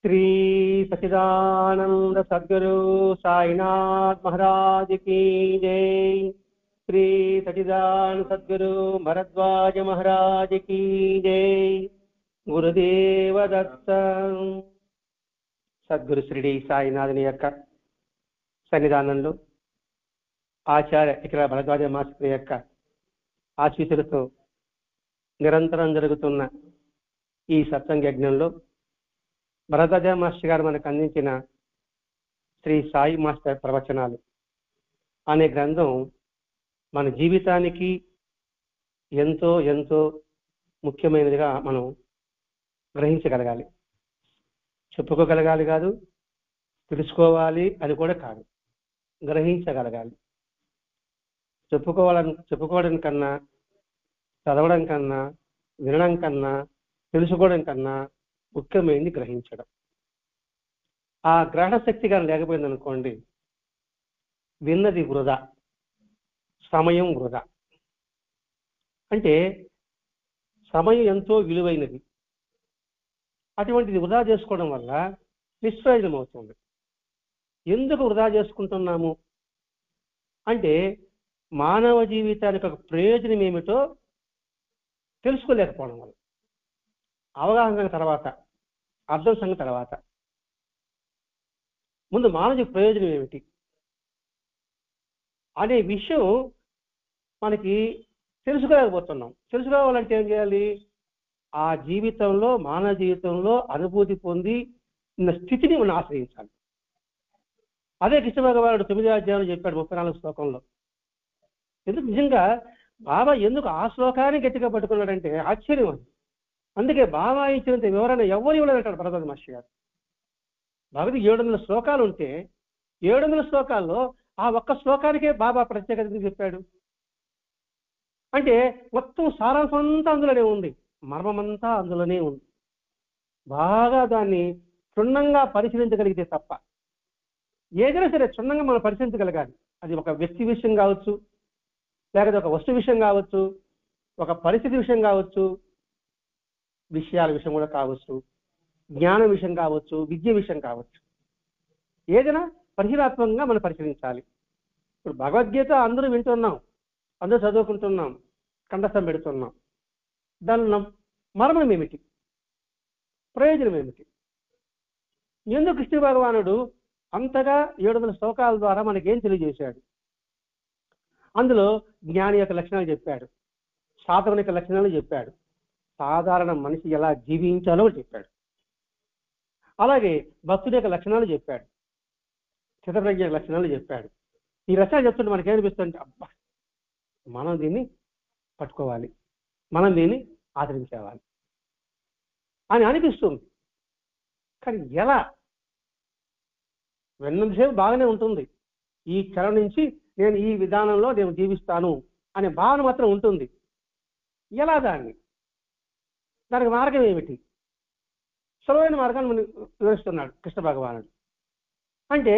श्री सच्चिदानंद सद्गुरु साईनाथ महाराज की जय। श्री सच्चिदानंद सद्गुरु भरद्वाज महाराज की जय। गुरुदेव दत्त। సద్గురు శ్రీడి సాయినాథుని యొక్క సన్నిధానంలో ఆచార్య ఇక్కడ భరద్వాజ మాస్టర్ యొక్క ఆశీస్సులతో నిరంతరం జరుగుతున్న ఈ సత్సంగ యజ్ఞంలో భరద్వాజ మాస్టర్ గారు మనకు అందించిన శ్రీ సాయి మాస్టర్ ప్రవచనాలు అనే గ్రంథం మన జీవితానికి ఎంతో ఎంతో ముఖ్యమైనదిగా మనం గ్రహించగలగాలి. చెప్పుకోగలగాలి కాదు, తెలుసుకోవాలి అని కూడా కాదు, గ్రహించగలగాలి. చెప్పుకోవడం కన్నా, చదవడం కన్నా, వినడం కన్నా, తెలుసుకోవడం కన్నా ముఖ్యమైనది గ్రహించడం. ఆ గ్రహణ శక్తి కానీ లేకపోయింది అనుకోండి, విన్నది వృధా, సమయం వృధా. అంటే సమయం ఎంతో విలువైనది, అటువంటిది వృధా చేసుకోవడం వల్ల నిష్ప్రయోజనం అవుతుంది. ఎందుకు వృధా చేసుకుంటున్నాము అంటే మానవ జీవితానికి ఒక ప్రయోజనం ఏమిటో తెలుసుకోలేకపోవడం వల్ల. అవగాహన తర్వాత, అర్థం సంగతి తర్వాత, ముందు మానవ ప్రయోజనం ఏమిటి అనే విషయం మనకి తెలుసుకోలేకపోతున్నాం. తెలుసుకోవాలంటే ఏం చేయాలి? ఆ జీవితంలో, మానవ జీవితంలో అనుభూతి పొంది ఉన్న స్థితిని మనం ఆశ్రయించాలి. అదే కృష్ణ భగవానుడు 9వ అధ్యాయంలో చెప్పాడు 34వ శ్లోకంలో. ఎందుకు నిజంగా బాబా ఎందుకు ఆ శ్లోకాన్ని గట్టిగా పట్టుకున్నాడంటే ఆశ్చర్యం అది. అందుకే బాబా ఇచ్చినంత వివరణ ఎవరు ఇవ్వలేదంటాడు భరద్వాజ మాస్టర్ గారు. భగవద్గీత 700 శ్లోకాలు ఉంటే 700 శ్లోకాల్లో ఆ ఒక్క శ్లోకానికే బాబా ప్రత్యేకత చెప్పాడు. అంటే మొత్తం సారాంశం అంతా అందులోనే ఉంది, మర్మమంతా అందులోనే ఉంది. బాగా దాన్ని క్షుణ్ణంగా పరిశీలించగలిగితే తప్ప, ఏదైనా సరే క్షుణ్ణంగా మనం పరిశీలించగలగాలి. అది ఒక వ్యక్తి విషయం కావచ్చు, లేకపోతే ఒక వస్తు విషయం కావచ్చు, ఒక పరిస్థితి విషయం కావచ్చు, విషయాల విషయం కూడా కావచ్చు, జ్ఞానం విషయం కావచ్చు, విద్య విషయం కావచ్చు. ఏదైనా పరిశీలనాత్మకంగా మనం పరిశీలించాలి. ఇప్పుడు భగవద్గీత అందరూ వింటున్నాం, అందరూ చదువుకుంటున్నాం, కంఠస్థం పెడుతున్నాం. దానిలో మర్మం ఏమిటి, ప్రయోజనం ఏమిటి? ఎందుకు కృష్ణ భగవానుడు అంతగా 700 శ్లోకాల ద్వారా మనకేం తెలియజేశాడు? అందులో జ్ఞాని యొక్క లక్షణాలు చెప్పాడు, సాధకుని యొక్క లక్షణాలు చెప్పాడు, సాధారణ మనిషి ఎలా జీవించాలో చెప్పాడు, అలాగే భక్తుడి యొక్క లక్షణాలు చెప్పాడు, చిత్తప్రజ్ఞ లక్షణాలు చెప్పాడు. ఈ లక్షణాలు చెప్తుంటే మనకేమనిపిస్తుంది? అబ్బా, మనం దీన్ని పట్టుకోవాలి, మనం దీన్ని ఆచరించేవాలి అని అనిపిస్తుంది. కానీ ఎలా? విన్నంతసేపు బాగానే ఉంటుంది. ఈ క్షణం నుంచి నేను ఈ విధానంలో నేను జీవిస్తాను అనే భావన మాత్రం ఉంటుంది. ఎలా దానికి మార్గం ఏమిటి? సులభమైన మార్గాన్ని మనం వివరిస్తున్నాడు కృష్ణ భగవానుడు. అంటే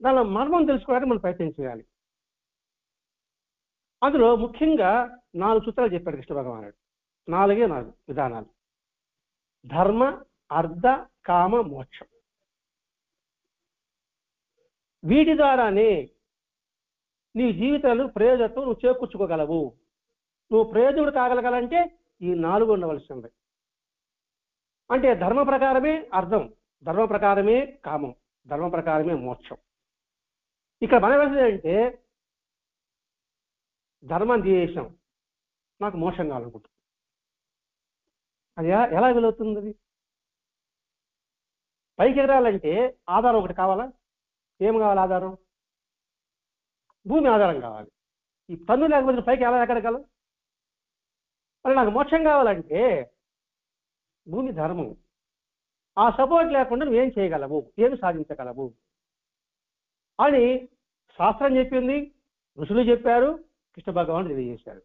దానిలో మర్మం తెలుసుకోవడానికి మనం ప్రయత్నం చేయాలి. అందులో ముఖ్యంగా 4 సూత్రాలు చెప్పాడు కృష్ణ భగవానుడు. 4 విధానాలు: ధర్మ, అర్థ, కామ, మోక్షం. వీటి ద్వారానే నీ జీవితాలు ప్రయోజనం నువ్వు చేకూర్చుకోగలవు. నువ్వు ప్రయోజకుడు కాగలగాలంటే ఈ 4 ఉండవలసింది. అంటే ధర్మ ప్రకారమే అర్థం, ధర్మ ప్రకారమే కామం, ధర్మ ప్రకారమే మోక్షం. ఇక్కడ మనం ఏంటంటే ధర్మం చేసాం, నాకు మోక్షం కావాలనుకుంటున్నాం. అది ఎలా వీలవుతుంది? అది పైకి ఎగరాలంటే ఆధారం ఒకటి కావాలా? ఏం కావాలి ఆధారం? భూమి ఆధారం కావాలి. ఈ పన్ను లేకపోతే పైకి ఎలా ఎగరగలం? మరి నాకు మోక్షం కావాలంటే భూమి ధర్మం, ఆ సపోర్ట్ లేకుండా నువ్వేం చేయగలవు, ఏమి సాధించగలవు అని శాస్త్రం చెప్పింది, ఋషులు చెప్పారు, కృష్ణ భగవానుడు తెలియజేశాడు.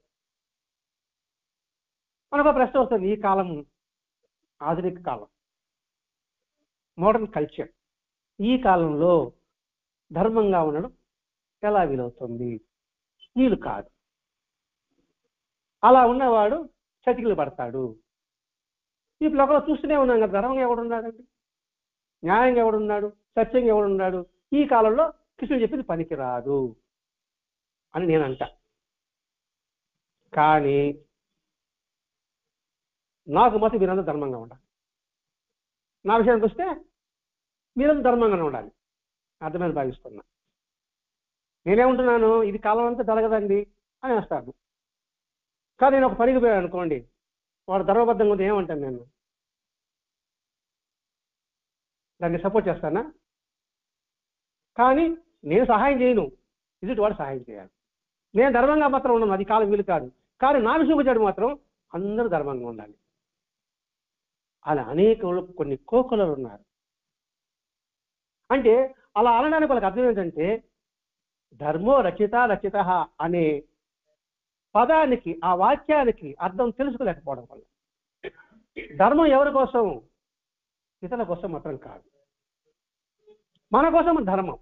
మనకు ప్రశ్న వస్తుంది, ఈ కాలం ఆధునిక కాలం, మోడర్న్ కల్చర్, ఈ కాలంలో ధర్మంగా ఉండడం ఎలా వీలవుతుంది? వీలు కాదు. అలా ఉన్నవాడు చతికిలు పడతాడు. ఈ లోకంలో చూస్తూనే ఉన్నాం కదా, ధర్మంగా ఎవడు ఉన్నాడండి? న్యాయంగా ఎవడున్నాడు, సత్యంగా ఎవడున్నాడు? ఈ కాలంలో కృష్ణుడు చెప్పింది పనికిరాదు అని నేను అంట. కానీ నాకు మాత్రం మీరందరూ ధర్మంగా ఉండాలి. నా విషయానికి వస్తే మీరందరూ ధర్మంగానే ఉండాలి, అర్థమైన భావిస్తున్నా. నేనేమంటున్నాను, ఇది కాలం అంతా జరగదండి అని వేస్తాను. కానీ నేను ఒక పనికి పోయాను అనుకోండి, వాడు ధర్మబద్ధంగా ఉంది ఏమంటాను నేను? దాన్ని సపోర్ట్ చేస్తానా? కానీ నేను సహాయం చేయను, ఎదుటి వాడు సహాయం చేయాలి. నేను ధర్మంగా మాత్రం ఉన్నాను, అది కాలం వీలు కాదు. కానీ నా విషయం వచ్చాడు మాత్రం అందరూ ధర్మంగా ఉండాలి. అలా అనేక కొన్ని కోకులలు ఉన్నారు. అంటే అలా అనడానికి వాళ్ళకి అర్థం ఏంటంటే, ధర్మో రచిత రచిత అనే పదానికి, ఆ వాక్యానికి అర్థం తెలుసుకోలేకపోవడం వల్ల. ధర్మం ఎవరి కోసం? ఇతరుల కోసం మాత్రం కాదు, మన కోసం ధర్మం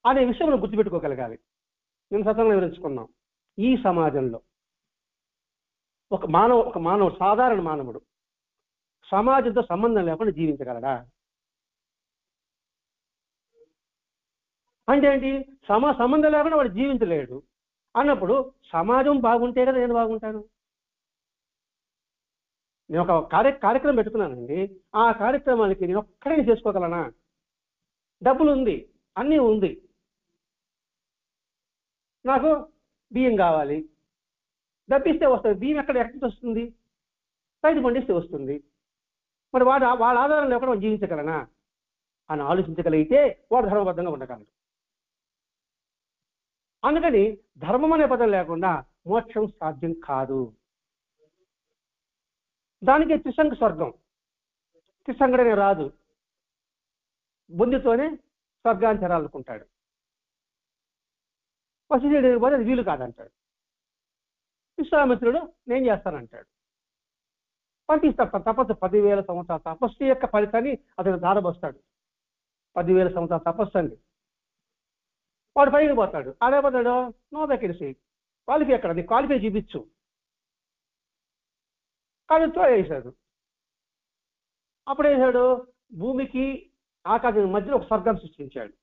అనే విషయం మనం గుర్తుపెట్టుకోగలగాలి. నేను సత్యంగా వివరించుకున్నాం. ఈ సమాజంలో ఒక మానవుడు సాధారణ మానవుడు సమాజంతో సంబంధం లేకుండా జీవించగలడా? అంటే ఏంటి? సంబంధం లేకుండా వాడు జీవించలేడు అన్నప్పుడు సమాజం బాగుంటే కదా నేను బాగుంటాను. నేను ఒక కార్యక్రమం పెట్టుకున్నానండి. ఆ కార్యక్రమానికి నేను ఒక్కడే చేసుకోగలనా? డబ్బులు ఉంది, అన్నీ ఉంది, నాకు బియ్యం కావాలి, డబ్బిస్తే వస్తుంది. బియ్యం ఎక్కడికి వస్తుంది? రైతు పండిస్తే వస్తుంది. మరి వాళ్ళ ఆధారం లేకుండా జీవించగలనా అని ఆలోచించగలిగితే వాడు ధర్మబద్ధంగా ఉండగలడు. అందుకని ధర్మం అనే పదం లేకుండా మోక్షం సాధ్యం కాదు. దానికి త్రిసంగ స్వర్గం, త్రిసంగడనే రాదు, బుద్ధితోనే స్వర్గాన్ని చేరాలనుకుంటాడు. వశిష్ఠుడు పోతే అది వీలు కాదంటాడు. విశ్వామిత్రుడు నేను చేస్తానంటాడు. పంపిస్తాడు. తపస్సు 10,000 సంవత్సరాల తపస్సు యొక్క ఫలితాన్ని అతను దారబోస్తాడు. 10,000 సంవత్సరాల తపస్సు అండి. వాడు పైకి పోతాడు. ఆడేపోతాడు, నో వేకెన్సీ, క్వాలిఫై ఎక్కడ? నీ క్వాలిఫై చూపించు. కానీ వేసాడు. అప్పుడు వేసాడు, భూమికి ఆకాశం మధ్యలో ఒక స్వర్గం సృష్టించాడు.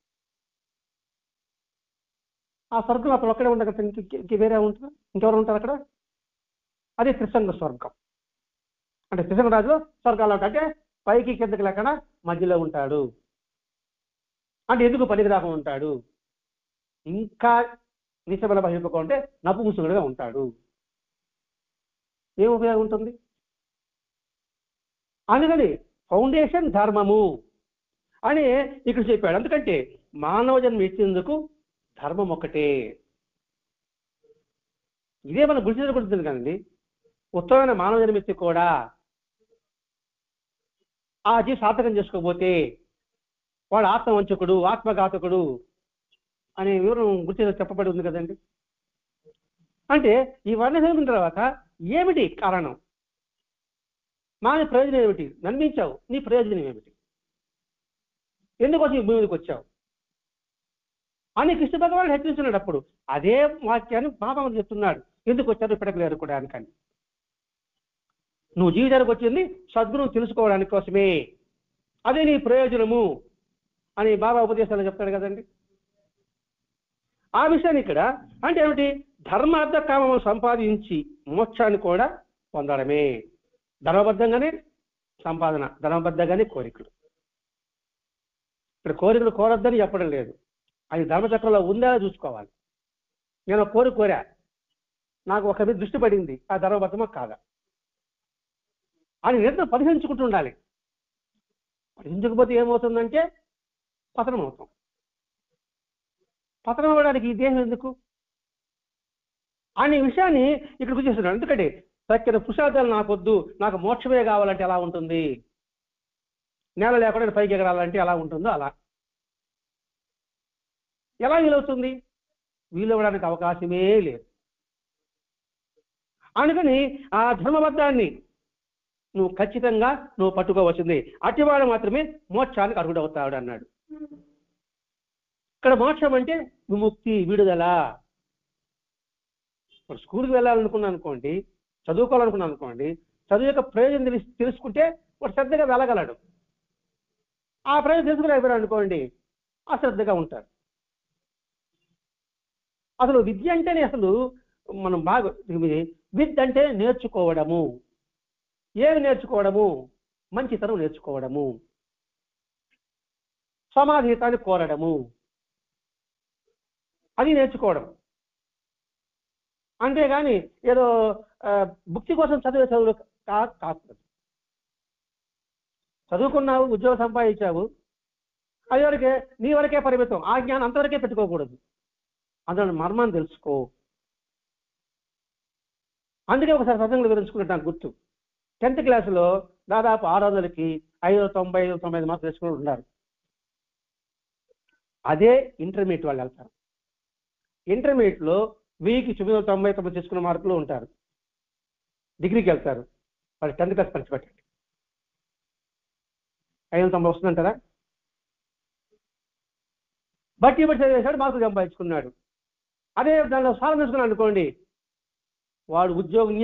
ఆ స్వర్గం అతను ఒక్కడే ఉండగల, ఇంక వేరే ఉంటుంది? ఇంకెవరు ఉంటారు అక్కడ? అది త్రిసంగ స్వర్గం. అంటే త్రిసంగ రాజులో స్వర్గాలు అంటే పైకి కిందకి లేకుండా మధ్యలో ఉంటాడు. అంటే ఎందుకు పనికి రాకుండా ఉంటాడు? ఇంకా నిశబల బహిర్పకుంటే నపుంసకుడుగా ఉంటాడు. ఏం ఉపయోగం ఉంటుంది? అందుకని ఫౌండేషన్ ధర్మము అని ఇక్కడ చెప్పాడు. ఎందుకంటే మానవ జన్మ ఇచ్చేందుకు ధర్మం ఒకటే. ఇదే మనం గుర్తించబడుతుంది కదండి. ఉత్తమమైన మానవ జన్మ ఇచ్చి కూడా ఆ జీవి సార్థకం చేసుకోకపోతే వాడు ఆత్మవంచకుడు, ఆత్మఘాతకుడు అనే వివరం గుర్తి చెప్పబడి ఉంది కదండి. అంటే ఈ వర్ణన చదివిన తర్వాత ఏమిటి కారణం? మానవ ప్రయోజనం ఏమిటి? నమ్మించావు, నీ ప్రయోజనం ఏమిటి? ఎందుకోసం ఈ భూమి మీదకి వచ్చావు అని కృష్ణ భగవానుడు హెచ్చరిస్తున్నాడు. అప్పుడు అదే వాక్యాన్ని బాబా చెప్తున్నాడు, ఎందుకు వచ్చారు ఇప్పటికి ఎరుకోవడానికని. నువ్వు జీవితానికి వచ్చింది సద్గురువు తెలుసుకోవడానికి కోసమే, అదే నీ ప్రయోజనము అని బాబా ఉపదేశాలు చెప్తాడు కదండి. ఆ విషయాన్ని ఇక్కడ అంటే ఏమిటి? ధర్మార్థ కామము సంపాదించి మోక్షాన్ని కూడా పొందడమే. ధర్మబద్ధంగానే సంపాదన, ధర్మబద్ధంగానే కోరికలు. ఇక్కడ కోరికలు కోరొద్దని చెప్పడం లేదు, అది ధర్మచక్రంలో ఉందా చూసుకోవాలి. నేను కోరా, నాకు ఒక మీద దృష్టి పడింది, ఆ ధర్మబద్ధమా కాదా అని నిరంతరం పరిశీలించుకుంటూ ఉండాలి. పరిశీలించకపోతే ఏమవుతుందంటే పతనం అవుతాం. పతనం అవ్వడానికి ఈ దేహం ఎందుకు అనే విషయాన్ని ఇక్కడ గుర్తిస్తున్నాడు. ఎందుకంటే సత్యన పురుషార్థాలు నాకొద్దు, నాకు మోక్షమే కావాలంటే ఎలా ఉంటుంది? నేల లేకుండా పైకి ఎగరాలంటే ఎలా ఉంటుందో అలా ఎలా వీలవుతుంది? వీలవ్వడానికి అవకాశమే లేదు. అందుకని ఆ ధర్మబద్ధాన్ని నువ్వు ఖచ్చితంగా పట్టుకోవచ్చింది. అటివాడు మాత్రమే మోక్షానికి అర్హుడవుతాడు అన్నాడు. ఇక్కడ మోక్షం అంటే విముక్తి, విడుదల. స్కూల్కి వెళ్ళాలనుకున్నాను అనుకోండి, చదువుకోవాలనుకున్నాను అనుకోండి, చదువు యొక్క ప్రయోజనం తెలుసుకుంటే వాడు శ్రద్ధగా వెళ్ళగలడు. ఆ ప్రయోజనం తెలుసుకుని అనుకోండి అశ్రద్ధగా ఉంటారు. అసలు విద్య అంటేనే అసలు మనం బాగా విద్య అంటే నేర్చుకోవడము. ఏమి నేర్చుకోవడము? మంచితనం నేర్చుకోవడము, సమాధితాన్ని కోరడము, అది నేర్చుకోవడం. అంతేగాని ఏదో భుక్తి కోసం చదివే చదువులు కాదు. చదువుకున్నావు, ఉద్యోగం సంపాదించావు, అది వరకే, నీ వరకే పరిమితం. ఆ జ్ఞానం అంతవరకే పెట్టుకోకూడదు. అందులో మర్మాన్ని తెలుసుకో. అందుకే ఒకసారి సత్సంగంలో వివరించుకున్నట్టు గుర్తు. 10th క్లాసులో దాదాపు 600కి 595 మార్కులు తెచ్చుకుని ఉన్నారు. అదే ఇంటర్మీడియట్ వాళ్ళు వెళ్తారు. ఇంటర్మీడియట్లో 1000కి 999 తెచ్చుకున్న మార్కులు ఉంటారు. డిగ్రీకి వెళ్తారు. వాళ్ళు 10th క్లాస్ పంచిపెట్టండి, 590 వస్తుందంటారా? బట్టి చదివేశాడు, మార్కులు సంపాదించుకున్నాడు. అదే దానిలో సారం తీసుకున్నాడు అనుకోండి, వాడు ఉద్యోగం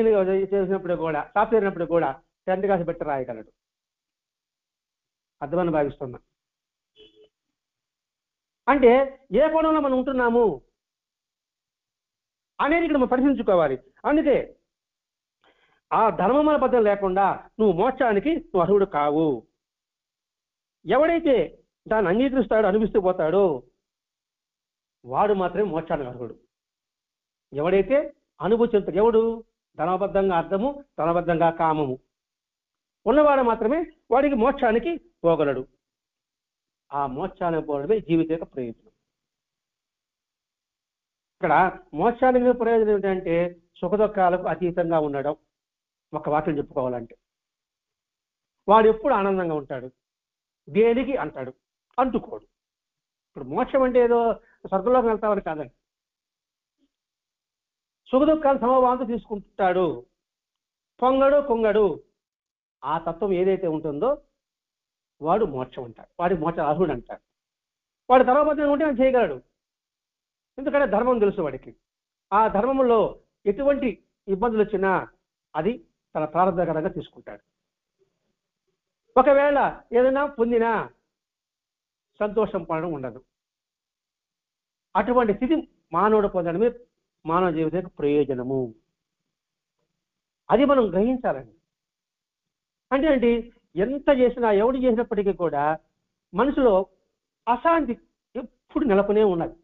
చేసినప్పుడు కూడా, సాఫ్ట్వేర్ అయినప్పుడు కూడా 10th క్లాస్ పెట్టి రాయగలడు. అర్థమని భావిస్తున్నా. అంటే ఏ కోణంలో మనం ఉంటున్నాము అనేది ఇక్కడ మనం పరిశీలించుకోవాలి. అందుకే ఆ ధర్మమైన పద్ధతి లేకుండా నువ్వు మోక్షానికి నువ్వు అర్హుడు కావు. ఎవడైతే దాన్ని అంగీకరిస్తాడో, అనిపిస్తూ పోతాడో వాడు మాత్రమే మోక్షానికి అర్హుడు. ఎవడైతే అనుభూతి చెందుతాడు, ఎవడు ధర్మబద్ధంగా అర్థము, ధర్మబద్ధంగా కామము ఉన్నవాడు మాత్రమే వాడికి మోక్షానికి పోగలడు. ఆ మోక్షానికి పోవడమే జీవిత యొక్క ప్రయోజనం. ఇక్కడ మోక్షానికి ప్రయోజనం ఏంటంటే సుఖదుఖాలకు అతీతంగా ఉండడం. ఒక వాక్యం చెప్పుకోవాలంటే వాడు ఎప్పుడు ఆనందంగా ఉంటాడు, దేనికి అంటాడు, అంటుకోడు. ఇప్పుడు మోక్షం అంటే ఏదో స్వర్గంలోకి వెళ్తామని కాదండి. సుఖదుఖాలు సమభావంతో తీసుకుంటాడు, పొంగడు కుంగడు. ఆ తత్వం ఏదైతే ఉంటుందో వాడు మోక్షం అంటాడు, వాడికి మోక్ష అర్హుడు అంటాడు. వాడు ధర్మబద్ధంగా ఉంటే ఆయన చేయగలడు, ఎందుకంటే ధర్మం తెలుసు వాడికి. ఆ ధర్మంలో ఎటువంటి ఇబ్బందులు వచ్చినా అది తన ప్రారంభకరంగా తీసుకుంటాడు. ఒకవేళ ఏదైనా పొందినా సంతోషం పడడం ఉండదు. అటువంటి స్థితి మానవుడు పొందడమే మానవ జీవితానికి ప్రయోజనము. అది మనం గ్రహించాలండి. అంటే ఏంటి, ఎంత చేసినా, ఎవడు చేసినప్పటికీ కూడా మనసులో అశాంతి ఎప్పుడు నెలకొనే ఉన్నది,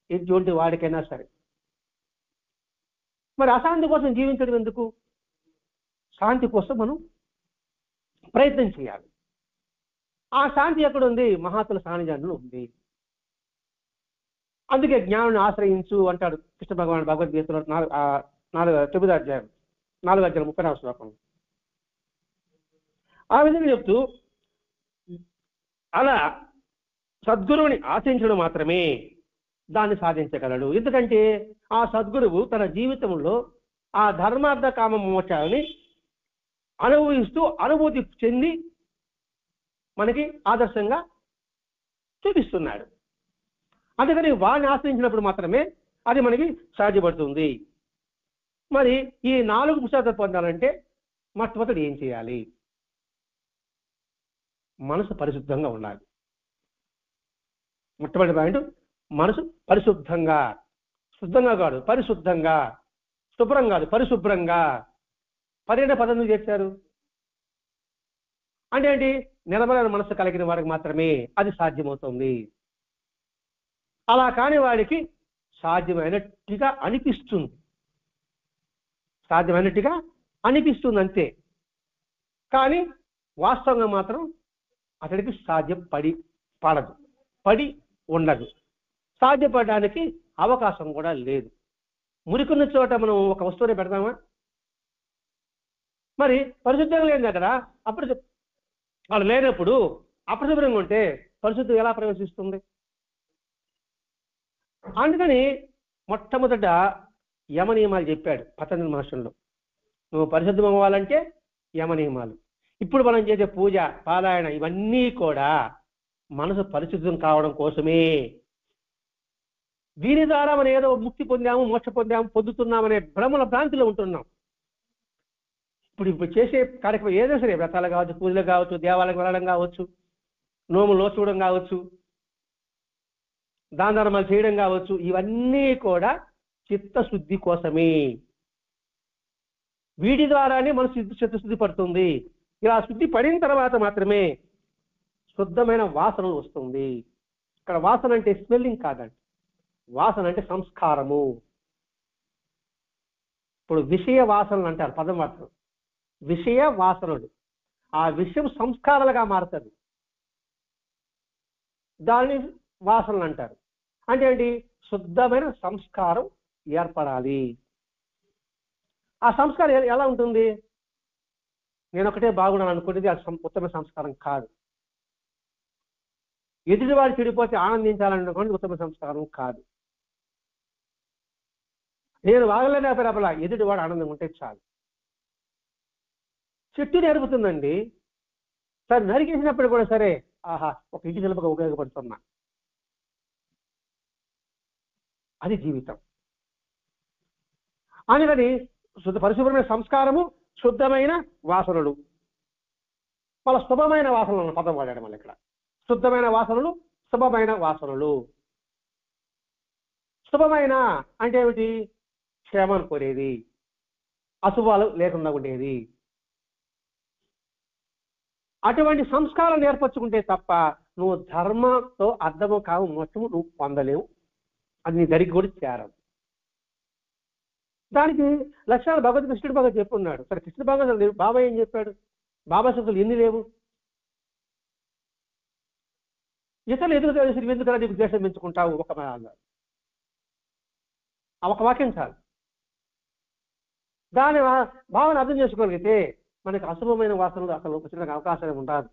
ఎటువంటి వాడికైనా సరే. మరి అశాంతి కోసం జీవించడం ఎందుకు? శాంతి కోసం మనం ప్రయత్నం చేయాలి. ఆ శాంతి ఎక్కడుంది? మహాత్ముల సాన్నిధ్యంలో ఉంది. అందుకే జ్ఞానాన్ని ఆశ్రయించు అంటాడు కృష్ణ భగవాన్ భగవద్గీతలో 9వ అధ్యాయం 4వ అధ్యాయం 34వ శ్లోకం. ఆ విధంగా చెప్తూ అలా సద్గురువుని ఆశ్రయించడం మాత్రమే దాన్ని సాధించగలడు. ఎందుకంటే ఆ సద్గురువు తన జీవితంలో ఆ ధర్మార్థ కామ మోక్షాన్ని అనుభవిస్తూ అనుభూతి చెంది మనకి ఆదర్శంగా చూపిస్తున్నాడు. అందుకని వాడిని ఆశ్రయించినప్పుడు మాత్రమే అది మనకి సాధ్యపడుతుంది. మరి ఈ 4 పురుషార్థాలు పొందాలంటే మొట్టమొదటి ఏం చేయాలి? మనసు పరిశుద్ధంగా ఉండాలి. మొట్టమొదటి పాయింట్ మనసు పరిశుద్ధంగా, శుద్ధంగా కాదు పరిశుద్ధంగా, శుభ్రం కాదు పరిశుభ్రంగా. 12 పదం చేశారు అంటే ఏంటి? నిర్మలమైన మనసు కలిగిన వారికి మాత్రమే అది సాధ్యమవుతుంది. అలా కాని వాడికి సాధ్యమైనట్టుగా అనిపిస్తుంది, సాధ్యమైనట్టుగా అనిపిస్తుంది అంతే. కానీ వాస్తవంగా మాత్రం అతడికి పడి ఉండదు. సాధ్యపడడానికి అవకాశం కూడా లేదు. మురికున్న చోట మనం ఒక వస్తువుని పెడతామా? మరి పరిశుద్ధంగా లేదు అక్కడ, అప్పుడు వాళ్ళు లేనప్పుడు అపరిశుభ్రంగా ఉంటే పరిశుద్ధం ఎలా ప్రవేశిస్తుంది? అందుకని మొట్టమొదట యమ నియమాలు చెప్పాడు పతంజలి మహర్షుల్లో. నువ్వు పరిశుద్ధం అవ్వాలంటే యమ నియమాలు. ఇప్పుడు మనం చేసే పూజ, పారాయణ ఇవన్నీ కూడా మనసు పరిశుద్ధం కావడం కోసమే. దీని ద్వారా మనం ఏదో ముక్తి పొందాము, మోక్ష పొందాము, పొందుతున్నామనే భ్రమల భ్రాంతిలో ఉంటున్నాం. ఇప్పుడు చేసే కార్యక్రమం ఏదైనా సరే, వ్రతాలు కావచ్చు, పూజలు కావచ్చు, దేవాలయాలకు వెళ్ళడం కావచ్చు, నోములు నోచుకోవడం కావచ్చు, దాన ధర్మాలు చేయడం కావచ్చు, ఇవన్నీ కూడా చిత్తశుద్ధి కోసమే. వీటి ద్వారానే మనసు చిత్తశుద్ధి పడుతుంది. ఇలా శుద్ధి పడిన తర్వాత మాత్రమే శుద్ధమైన వాసనలు వస్తుంది. ఇక్కడ వాసన అంటే స్మెల్లింగ్ కాదండి, వాసన అంటే సంస్కారము. ఇప్పుడు విషయ వాసనలు అంటారు, పదం వాడతారు. విషయ వాసనలు, ఆ విషయం సంస్కారాలుగా మారుతుంది, దాన్ని వాసనలు అంటారు. అంటే ఏంటి? శుద్ధమైన సంస్కారం ఏర్పడాలి. ఆ సంస్కారం ఎలా ఉంటుంది? నేను ఒకటే బాగున్నాను అనుకునేది అది ఉత్తమ సంస్కారం కాదు. ఎదుటివాడు చెడిపోతే ఆనందించాలనుకోండి ఉత్తమ సంస్కారం కాదు. నేను బాగలేని అపరాపలా ఎదుటివాడు ఆనందం ఉంటే చాలు. చెట్టు నేర్పుతుందండి, సరే నరికేసినప్పుడు కూడా సరే, ఆహా ఒక ఇంటి నిలుపుగా ఉపయోగపడుతున్నా, అది జీవితం. అందుకని పరిశుభ్రమైన సంస్కారము, శుద్ధమైన వాసనలు, వాళ్ళ శుభమైన వాసనలు పదం వాడాడు. మళ్ళీ ఇక్కడ శుద్ధమైన వాసనలు, శుభమైన వాసనలు. శుభమైన అంటే ఏమిటి? క్షేమాన్ని కోరేది, అశుభాలు లేకుండా ఉండేది. అటువంటి సంస్కారం ఏర్పరచుకుంటే తప్ప నువ్వు ధర్మంతో అర్థము కావు మొత్తము నువ్వు పొందలేవు, అది నీ దరికి కూడా చేరదు. దానికి లక్షణాలు భగవద్ కృష్ణుడు బాగా చెప్పున్నాడు. సరే కృష్ణుడు బాగా బాబా ఏం చెప్పాడు? బాబా శక్తులు ఎన్ని లేవు? ఇతరులు ఎందుకు నీకు ద్వేషం పెంచుకుంటావు? ఒక వాక్యం చాలు. దాని భావన అర్థం చేసుకోగలిగితే మనకి అశుభమైన వాసనలు అసలు వచ్చిన అవకాశం ఉండదు.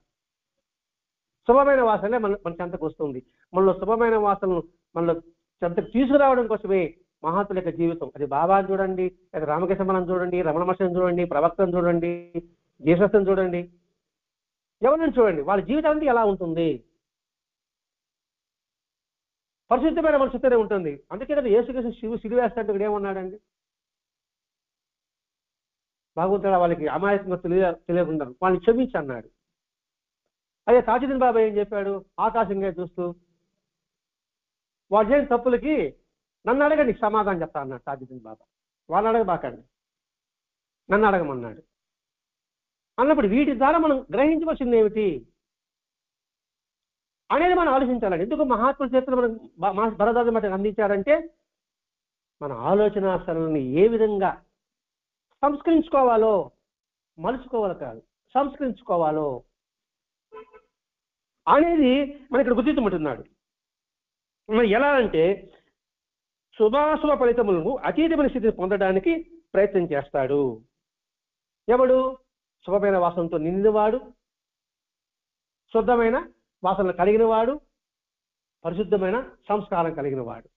శుభమైన వాసనలే మన చెంతకు వస్తుంది. మనలో శుభమైన వాసనలు మనలో చెంతకు తీసుకురావడం కోసమే మహాత్ముల యొక్క జీవితం. అది బాబాని చూడండి, లేదా రామకృష్ణమని చూడండి, రమణ మహర్షిని చూడండి, ప్రవక్తను చూడండి, జీసస్ని చూడండి, ఎవరిని చూడండి, వాళ్ళ జీవితానికి ఎలా ఉంటుంది? పరిశుద్ధమైన మనసుతోనే ఉంటుంది. అందుకే కదా యేసుక్రీస్తు సిలువేస్తాడు. ఇక్కడ ఏమన్నాడండి? భగవంతుడు వాళ్ళకి అమాయకంగా తెలియకుండా వాళ్ళని క్షమించి అన్నాడు. అదే తాజుద్దీన్ బాబా ఏం చెప్పాడు? ఆకాశంగా చూస్తూ వాడు చేసిన తప్పులకి నన్ను అడగ నీకు సమాధానం చెప్తా అన్నాడు తాజుద్దీన్ బాబా. వాళ్ళని అడగబాకండి, నన్ను అడగమన్నాడు. అన్నప్పుడు వీటి ద్వారా మనం గ్రహించవలసింది ఏమిటి అనేది మనం ఆలోచించాలండి. ఎందుకు మహాత్ముల చేతులు మనం భరదాది మాట అందించారంటే మన ఆలోచన సరళిని ఏ విధంగా సంస్కరించుకోవాలో, మలుచుకోవాలి కాదు, సంస్కరించుకోవాలో అనేది మన ఇక్కడ గుర్తించమంటున్నాడు. మరి ఎలా అంటే శుభాశుభ ఫలితములను అతీతమైన స్థితిని పొందడానికి ప్రయత్నం చేస్తాడు. ఎవడు? శుభమైన వాసనతో నిండినవాడు, శుద్ధమైన వాసనలు కలిగిన వాడు, పరిశుద్ధమైన సంస్కారం కలిగిన వాడు.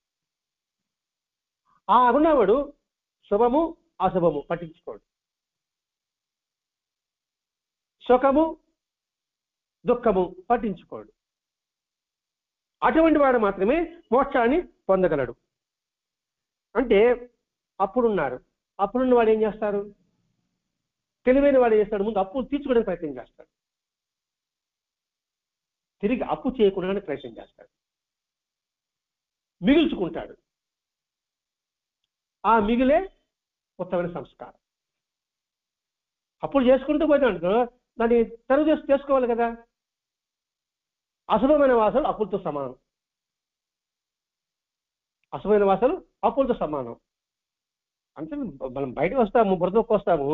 ఆ ఉన్నవాడు శుభము అశుభము పట్టించుకోడు, సుఖము దుఃఖము పట్టించుకోడు. అటువంటి వాడు మాత్రమే మోక్షాన్ని పొందగలడు. అంటే అప్పుడున్న వాడు ఏం చేస్తారు? తెలివైన వాడు ఏం చేస్తాడు? ముందు అప్పు తీర్చుకోవడానికి ప్రయత్నం చేస్తాడు, తిరిగి అప్పు చేయకుండా ప్రయత్నం చేస్తాడు, మిగుల్చుకుంటాడు. ఆ మిగిలే ఉత్తమైన సంస్కారం. అప్పుడు చేసుకుంటూ పోయినాడు దాన్ని తరుగు చేసుకోవాలి కదా. అశుభమైన వాసనలు అప్పులతో సమానం, అశుభమైన వాసనలు అప్పులతో సమానం. అంటే మనం బయటకు వస్తాము, బురదకు వస్తాము,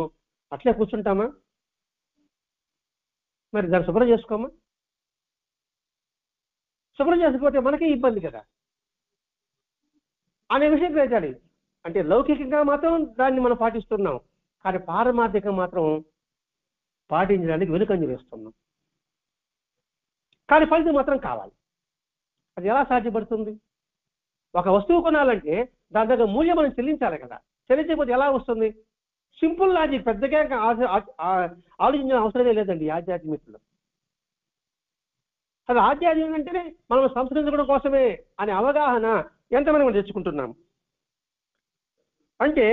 అట్లే కూర్చుంటామా? మరి దాన్ని శుభ్రం చేసుకోమా? శుభ్రం చేసుకోకపోతే మనకే ఇబ్బంది కదా అనే విషయం గ్రహించాలి. అంటే లౌకికంగా మాత్రం దాన్ని మనం పాటిస్తున్నాం, కానీ పారమార్థికంగా మాత్రం పాటించడానికి వెనుకంజ వేస్తున్నాం. కానీ ఫలితం మాత్రం కావాలి. అది ఎలా సాధ్యపడుతుంది? ఒక వస్తువు కొనాలంటే దాని దగ్గర మూల్యం మనం చెల్లించాలి కదా. చెల్లించకపోతే ఎలా వస్తుంది? సింపుల్ లాజిక్, పెద్దగా ఆలోచించిన అవసరమే లేదండి ఆధ్యాత్మికలో. అది ఆధ్యాత్మికం అంటేనే మనం సంస్కరించడం కోసమే అనే అవగాహన ఎంతమంది మనం తెచ్చుకుంటున్నాం. అంటే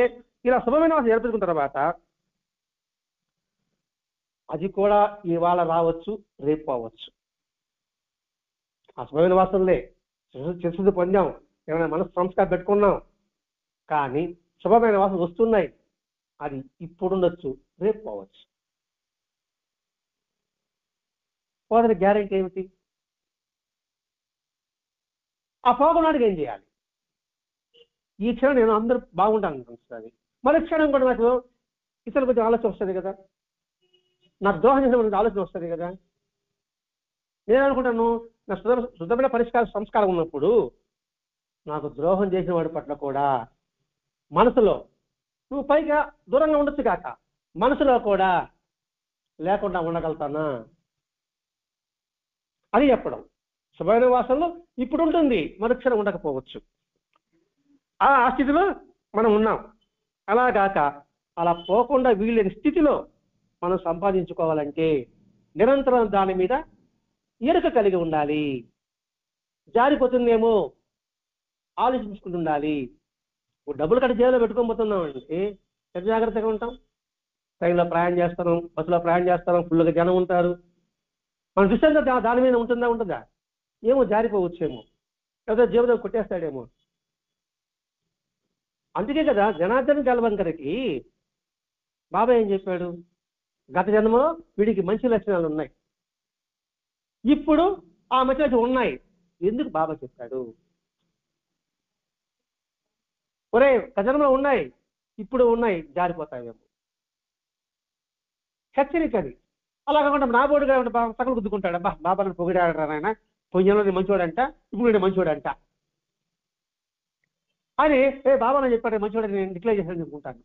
ఇలా శుభమైన వాసన ఏర్పడుకున్న తర్వాత అది కూడా ఇవాళ రావచ్చు, రేపు అవ్వచ్చు. ఆ శుభమైన వాసనలే చిరుశుద్ధి పొందాం, ఏమైనా మనసు సంస్కారం పెట్టుకున్నాం, కానీ శుభమైన వాసన వస్తున్నాయి. అది ఇప్పుడు ఉండొచ్చు, రేపు పోవచ్చు. పోదని గ్యారెంటీ ఏమిటి? ఆ పోగొనాడికి ఏం చేయాలి? ఈ క్షణం నేను అందరూ బాగుంటాను అనిపిస్తుంది, మరో క్షణం కూడా నాకు ఇతరుల గురించి ఆలోచన వస్తుంది కదా, నాకు ద్రోహం చేసిన గురించి ఆలోచన వస్తుంది కదా. నేను అనుకుంటాను, నా శుద్ధమైన సంస్కారం ఉన్నప్పుడు నాకు ద్రోహం చేసిన వాడి పట్ల కూడా మనసులో, నువ్వు పైగా దూరంగా ఉండొచ్చు కాక మనసులో కూడా లేకుండా ఉండగలుగుతానా అని చెప్పడం. శుభమైన వాసనలో ఇప్పుడు ఉంటుంది, మరుక్షణం ఉండకపోవచ్చు. ఆ స్థితిలో మనం ఉన్నాం. అలాగాక అలా పోకుండా వీళ్ళని స్థితిలో మనం సంపాదించుకోవాలంటే నిరంతరం దాని మీద ఎరుక కలిగి ఉండాలి. జారిపోతుందేమో ఆలోచించుకుంటూ ఉండాలి. డబ్బులు కట్టి జేబులో పెట్టుకోబోతున్నామండి, ఎంత జాగ్రత్తగా ఉంటాం. ట్రైన్లో ప్రయాణం చేస్తాం, బస్సులో ప్రయాణం చేస్తాం, ఫుల్గా జనం ఉంటారు. మన దృష్టి దాని మీద ఉంటుందా? ఏమో జారిపోవచ్చేమో, లేదా జేబులో కొట్టేస్తాడేమో. అందుకే కదా జనార్దన్ గల్వంకర్కి బాబా ఏం చెప్పాడు, గత జన్మలో వీడికి మంచి లక్షణాలు ఉన్నాయి, ఇప్పుడు ఆ మంచి లక్షణాలు ఉన్నాయి. ఎందుకు బాబా చెప్పాడు? ఒరే గత జన్మలో ఉన్నాయి, ఇప్పుడు ఉన్నాయి, జారిపోతాయేమో. హెచ్చరిక అది. అలా కాకుండా నా బోర్డుగా పక్కన గుద్దుకుంటాడు, అబ్బా బాబా నన్ను పొగిడాడు ఆయన, పొయ్యిలో నేను మంచివాడంట, ఇప్పుడు నేను మంచివాడంట అని బాబా నేను చెప్పాడు మంచివాడని నేను డిక్లేర్ చేశాను అనుకుంటాను.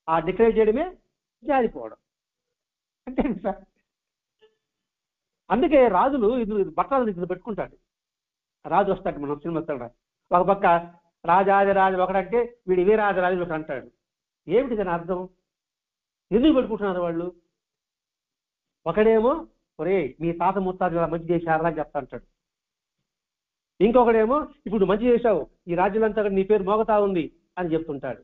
ఆ డిక్లేర్ చేయడమే జారిపోవడం అంతే సార్. అందుకే రాజులు ఇది బట్టలు ఇది పెట్టుకుంటాడు. రాజు వస్తాడు, మనం సినిమా వస్తాడు, ఒక పక్క రాజాదిరాజు ఒకడంటే వీడి వీరాజరాజు ఒకటి అంటాడు. ఏమిటి దాని అర్థం? ఎందుకు పెట్టుకుంటున్నారు వాళ్ళు? ఒకడేమో ఒరే మీ తాత ముత్తాత మంచి చేశారా అని చెప్తా అంటాడు, ఇంకొకడేమో ఇప్పుడు మంచి చేశావు, ఈ రాజ్యంలో నీ పేరు మోగతా ఉంది అని చెప్తుంటాడు.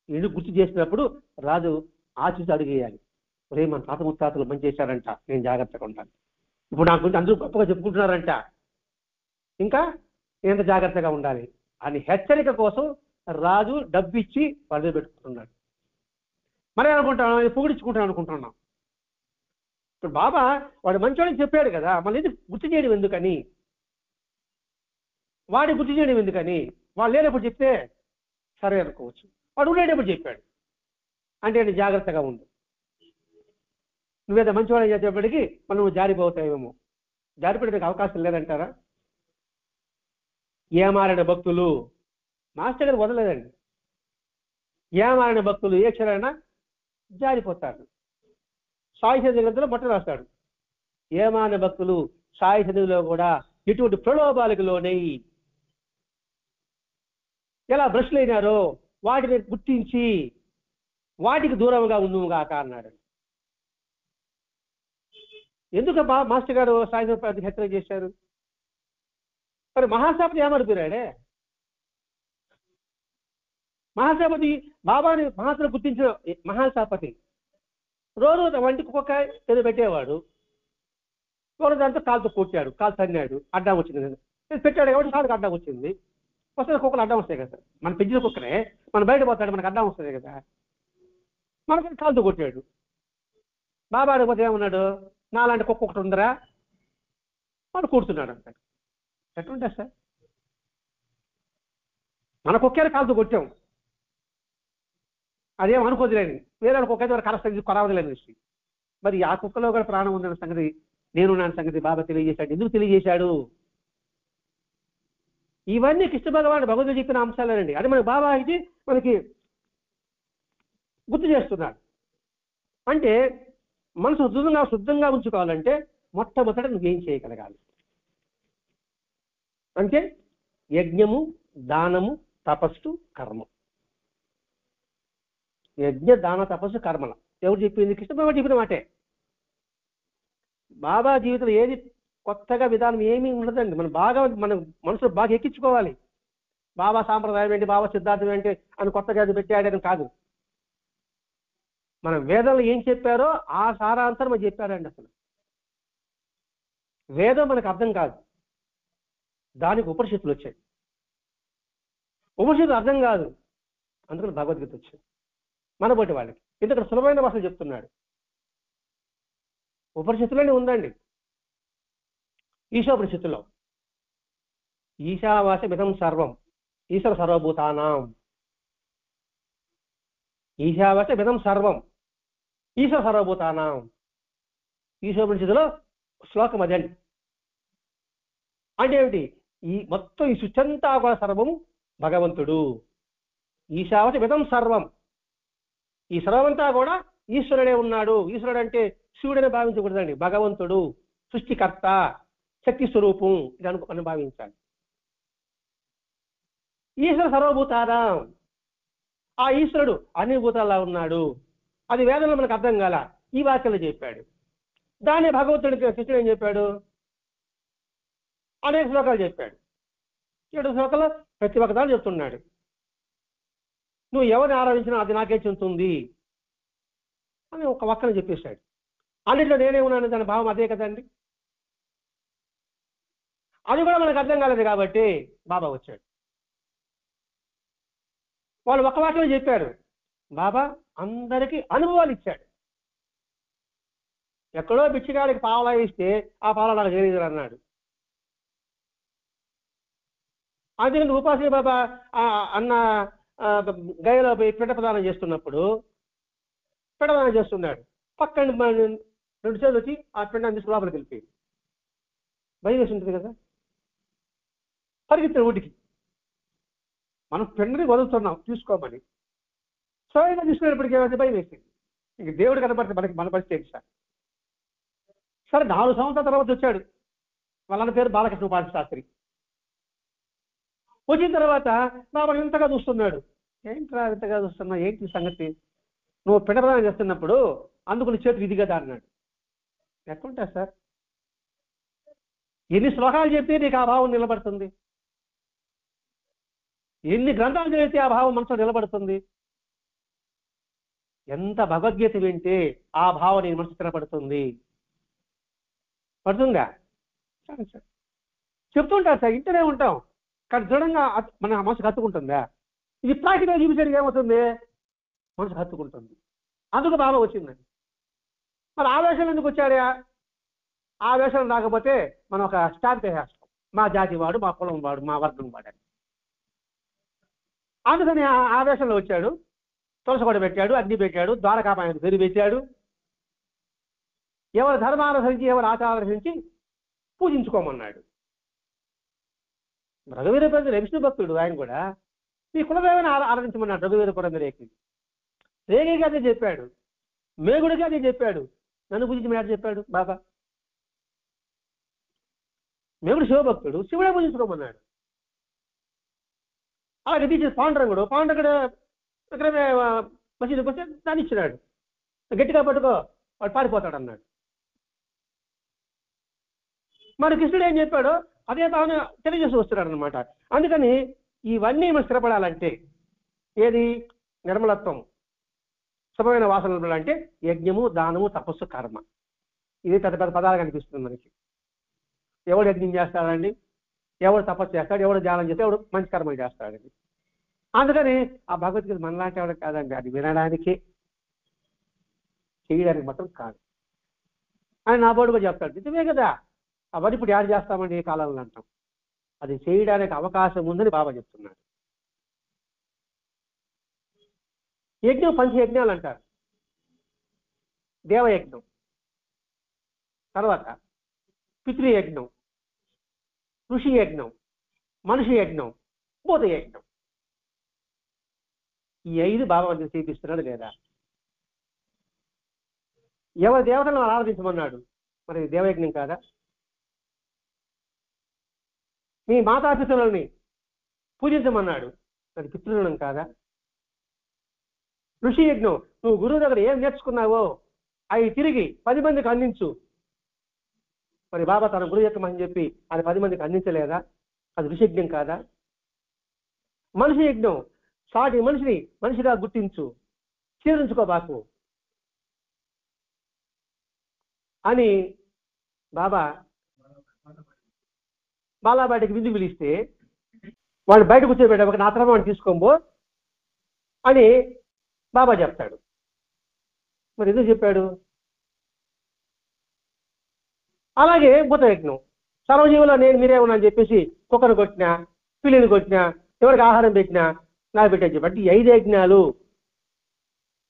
ఎందుకు గుర్తు చేసినప్పుడు రాజు ఆశించి అడిగేయాలి, ఒరే మన తాత ముత్తాతలు మంచి చేశారంట, నేను జాగ్రత్తగా ఉంటాను, ఇప్పుడు నా గురించి అందరూ గొప్పగా చెప్పుకుంటున్నారంట, ఇంకా ఎంత జాగ్రత్తగా ఉండాలి అని హెచ్చరిక కోసం రాజు డబ్బిచ్చి పదవి పెట్టుకుంటున్నాడు. మరి అనుకుంటాను పొగిడించుకుంటాను అనుకుంటున్నాం. ఇప్పుడు బాబా వాడు మంచోడని చెప్పాడు కదా, మళ్ళీ ఎందుకు గుర్తు చేయడం ఎందుకని, వాడి గుర్తు చేయడం ఎందుకని? వాడు లేనప్పుడు చెప్తే సరే అనుకోవచ్చు, వాడు ఉండేటప్పుడు చెప్పాడు అంటే నేను జాగ్రత్తగా ఉండు, నువ్వేదో మంచివాడని చెప్పేప్పటికీ మనం నువ్వు జారిపోతావేమో. జారిపోయడానికి అవకాశం లేదంటారా? ఏమారిన భక్తులు మాస్టర్ గారు వదలలేదండి. ఏమారిన భక్తులు ఏ క్షణమైనా జారిపోతారు. సాయి చంద్ర గ్రంథంలో మొట్ట రాస్తాడు, ఏమారిన భక్తులు సాయి చంద్రులో కూడా ఎటువంటి ప్రలోభాలకు లోనై ఎలా బ్రష్లు అయినారో వాటిని గుర్తించి వాటికి దూరంగా ఉండుగాక అన్నాడు. ఎందుకు మాస్టర్ గారు సాయంత్రం హెచ్చరిక చేశారు? మరి మహాసభపతి ఏమడిపోయాడే? మహాసభపతి బాబాని మహాసభ గుర్తించిన మహాసభపతి రోజు వంటికి ఒక్కొక్క ఏదో పెట్టేవాడు, ఒకరోజు దాంతో కాలుతో కొట్టాడు, కాలు తన్నాడు, అడ్డం వచ్చింది, పెట్టాడు కాబట్టి కాలుకి అడ్డం వచ్చింది. వస్తుంది కుక్కలు అడ్డం వస్తాయి కదా, మన పెంచిన కుక్కనే మన బయట పోతాడు, మనకు అడ్డం వస్తుంది కదా, మనకి కాలుతో కొట్టాడు. బాబా అడిగిపోతే ఏమన్నాడు, నాలాంటి కుక్క ఒకటి ఉందరా వాడు కూర్చున్నాడు అంటాడు. ఎట్లుంటా సార్, మన కుక్కేర కాలుతో కొట్టాం, అదేం అనుకోదులేని వేరే కుక్క కరస్థితి కొరవదులేని విషయం. మరి ఆ కుక్కలో కూడా ప్రాణం ఉందన్న సంగతి, నేను నా సంగతి బాబా తెలియజేశాడు. ఎందుకు తెలియజేశాడు? ఇవన్నీ కృష్ణ భగవానుడు భగవద్గీత చెప్పిన అంశాలేనండి. అది మన బాబా ఇది మనకి గుర్తు చేస్తున్నాడు. అంటే మనసు శుద్ధంగా ఉంచుకోవాలంటే మొట్టమొదట నువ్వేం చేయగలగాలి అంటే యజ్ఞము, దానము, తపస్సు, కర్మ. యజ్ఞ, దాన, తపస్సు, కర్మల ఎవరు చెప్పింది? కృష్ణ బాబా చెప్పిన మాటే. బాబా జీవితంలో ఏది కొత్తగా విధానం ఏమీ ఉండదండి. మనం బాగా మన మనసులో బాగా ఎక్కించుకోవాలి. బాబా సాంప్రదాయం ఏంటి, బాబా సిద్ధాంతం ఏంటి అని కొత్తగా అది పెట్టాడని కాదు. మన వేదంలో ఏం చెప్పారో ఆ సారాంతం మనం చెప్పాడండి. అసలు వేదం మనకు అర్థం కాదు, దానికి ఉపనిషత్తులు వచ్చాయి. ఉపనిషత్తులు అర్థం కాదు, అందుకని భగవద్గీత వచ్చింది మనబోటి వాళ్ళకి. ఎందుకంటే సులభమైన భాషలు చెప్తున్నాడు. ఉపనిషత్తులోనే ఉందండి. ఈశోపనిషత్తులో ఈశావాస్యమిదం సర్వం ఈశ్వర సర్వభూతానాం, ఈశావాస్యమిదం సర్వం ఈశ్వర సర్వభూతానాం. ఈశోపనిషత్తులో శ్లోకం అదండి. అంటే ఏమిటి? ఈ మొత్తం ఈ సృష్టి కూడా సర్వం భగవంతుడు. ఈశావాస్యమిదం సర్వం, ఈ సర్వమంతా కూడా ఈశ్వరుడే ఉన్నాడు. ఈశ్వరుడు అంటే శివుడని భావించకూడదండి, భగవంతుడు, సృష్టికర్త, శక్తి స్వరూపం ఇది అని భావించాలి. ఈశ్వర సర్వభూతానాం, ఆ ఈశ్వరుడు అన్ని భూతాల్లో ఉన్నాడు. అది వేదంలో మనకు అర్థం కాల, ఈ వాక్యంలో చెప్పాడు. దాన్ని భగవంతుడికి కృష్ణుడు ఏం చెప్పాడు? అనేక శ్లోకాలు చెప్పాడు. 7 శ్లోకాలు ప్రతి ఒక్కదాన్ని చెప్తున్నాడు. నువ్వు ఎవరిని ఆరాధించినా అది నాకే చెందుతుంది అని ఒక వక్కన చెప్పేశాడు. అన్నింటిలో నేనే ఉన్నాను దాని భావం అదే కదండి. అది కూడా మనకు అర్థం కాలేదు కాబట్టి బాబా వచ్చాడు. వాళ్ళు ఒక వాక్యం చెప్పారు, బాబా అందరికీ అనుభవాలు ఇచ్చాడు. ఎక్కడో బిచ్చిగాడికి పావలా ఇస్తే ఆ పావలా నాకు తెలియదు అన్నాడు. అందుకని ఉపాసన బాబా అన్న గయలో పోయి పిండ ప్రదానం చేస్తున్నప్పుడు పిండదానం చేస్తున్నాడు. పక్కన 2 చేతులు వచ్చి ఆ పిండాన్ని తీసుకు లోపలికి వెళ్ళిపోయింది. భయం వేసి ఉంటుంది కదా, పరిగెత్తాడు ఊటికి. మనం పిండని వదులుతున్నాం తీసుకోమని, స్వయంగా తీసుకునేప్పటికీ ఏమైతే భయం వేసింది. ఇంక దేవుడు కనపడితే మనకి మన పరిస్థితి సార్. సరే 4 సంవత్సరాల తర్వాత వచ్చాడు. వాళ్ళ పేరు బాలకృష్ణ ఉపాధి శాస్త్రి. వచ్చిన తర్వాత బాబా ఇంతగా చూస్తున్నాడు. ఏంట్రా ఇంతగా చూస్తున్నా, ఏంటి సంగతి? నువ్వు పిండప్రదానం చేస్తున్నప్పుడు అందుకుని చేతులు ఇది కదా అన్నాడు. ఎట్లుంటా సార్, ఎన్ని శ్లోకాలు చెప్తే నీకు ఆ భావం నిలబడుతుంది? ఎన్ని గ్రంథాలు చదివితే ఆ భావం మనసులో నిలబడుతుంది? ఎంత భగవద్గీత వింటే ఆ భావం నీ మనసు స్థిరపడుతుంది? పడుతుందా? సరే సార్ చెప్తుంటారు సార్, ఇంటనే ఉంటాం, కానీ దృఢంగా మన మనసుకు హత్తుకుంటుందా? ఇది ప్రాక్టికల్ చూపించడానికి ఏమవుతుంది? మనసు హత్తుకుంటుంది. అందుకు బాబా వచ్చిందండి. మరి ఆవేశం ఎందుకు వచ్చాడా? ఆవేశం రాకపోతే మనం ఒక స్టాంప్ వేసేస్తాం, మా జాతి వాడు, మా కులం వాడు, మా వర్గం వాడు. అందుకని ఆవేశంలో వచ్చాడు. తులసి కూడా పెట్టాడు, అగ్ని పెట్టాడు, ద్వారకామాయణ పేరు పెట్టాడు. ఎవరు ధర్మానుసరించి ఎవరు ఆచారానుసరించి పూజించుకోమన్నాడు. రఘువీర పురంధర విష్ణు భక్తుడు, ఆయన కూడా మీ కులదేవని ఆరాధించమన్నాడు. రఘువీర పురంధరేకి రేగికి అదే చెప్పాడు, మేగుడికి అదే చెప్పాడు. నన్ను పూజించమని చెప్పాడు బాబా. మేగుడు శివభక్తుడు, శివుడే పూజించుకోమన్నాడు. అలాగే తీసేసి పాండురంగుడు విగ్రహమే మసీదుకి వస్తే దాన్ని ఇచ్చినాడు. గట్టిగా పట్టుకో వాడు పారిపోతాడు అన్నాడు. మరి కృష్ణుడు ఏం చెప్పాడో అదే తాను తెలియజేసి వస్తున్నాడు అనమాట. అందుకని ఇవన్నీ మనం స్థిరపడాలంటే ఏది? నిర్మలత్వం, శుభమైన వాసనలు అంటే యజ్ఞము, దానము, తపస్సు, కర్మ. ఇది పెద్ద పెద్ద పదాలు కనిపిస్తుంది మనకి. ఎవడు యజ్ఞం చేస్తాడండి, ఎవడు తపస్సు చేస్తాడు, ఎవడు ధ్యానం చేస్తాడు, ఎవడు మంచి కర్మలు చేస్తాడండి. అందుకని ఆ భగవద్గీత మనలాంటి ఎవడు కాదండి, అది వినడానికి చేయడానికి మాత్రం కాదు అని నా బోర్డుగా చెప్తాడు. నిజమే కదా, అవన్నీ ఇప్పుడు యాడ్ చేస్తామండి ఏ కాలంలో అంటాం. అది చేయడానికి అవకాశం ఉందని బాబా చెప్తున్నాడు. యజ్ఞం 5 యజ్ఞాలు అంటారు. దేవయజ్ఞం, తర్వాత పితృయజ్ఞం, ఋషి యజ్ఞం, మనిషి యజ్ఞం, భూత యజ్ఞం. ఈ 5 బాబా మనకి చేపిస్తున్నాడు లేదా? ఎవరి దేవతలను ఆరాధించమన్నాడు, మరి దేవయజ్ఞం కాదా? మీ మాతాపితరులని పూజించమన్నాడు, అది పితృయజ్ఞం కాదా? ఋషి యజ్ఞం, నువ్వు గురువు దగ్గర ఏం నేర్చుకున్నావో అవి తిరిగి 10 మందికి అందించు. మరి బాబా తన గురువు యొక్క అని చెప్పి అది 10 మందికి అందించలేదా? అది ఋషి యజ్ఞం కాదా? మనిషి యజ్ఞం, సాటి మనిషిని మనిషిగా గుర్తించు, చీరించుకోబాకు అని బాబా బాలా బయటకు విందు పిలిస్తే వాడు బయట కూర్చోబెట్ట నా తరఫు వాడిని తీసుకోబో అని బాబా చెప్తాడు. మరి ఎందుకు చెప్పాడు? అలాగే భూతయజ్ఞం, సర్వజీవులో నేను మీరే ఉన్నా అని చెప్పేసి కుక్కను కొట్టినా, పిల్లిని కొట్టినా, ఎవరికి ఆహారం పెట్టినా నాకు పెట్టని చెప్పి, అంటే 5 యజ్ఞాలు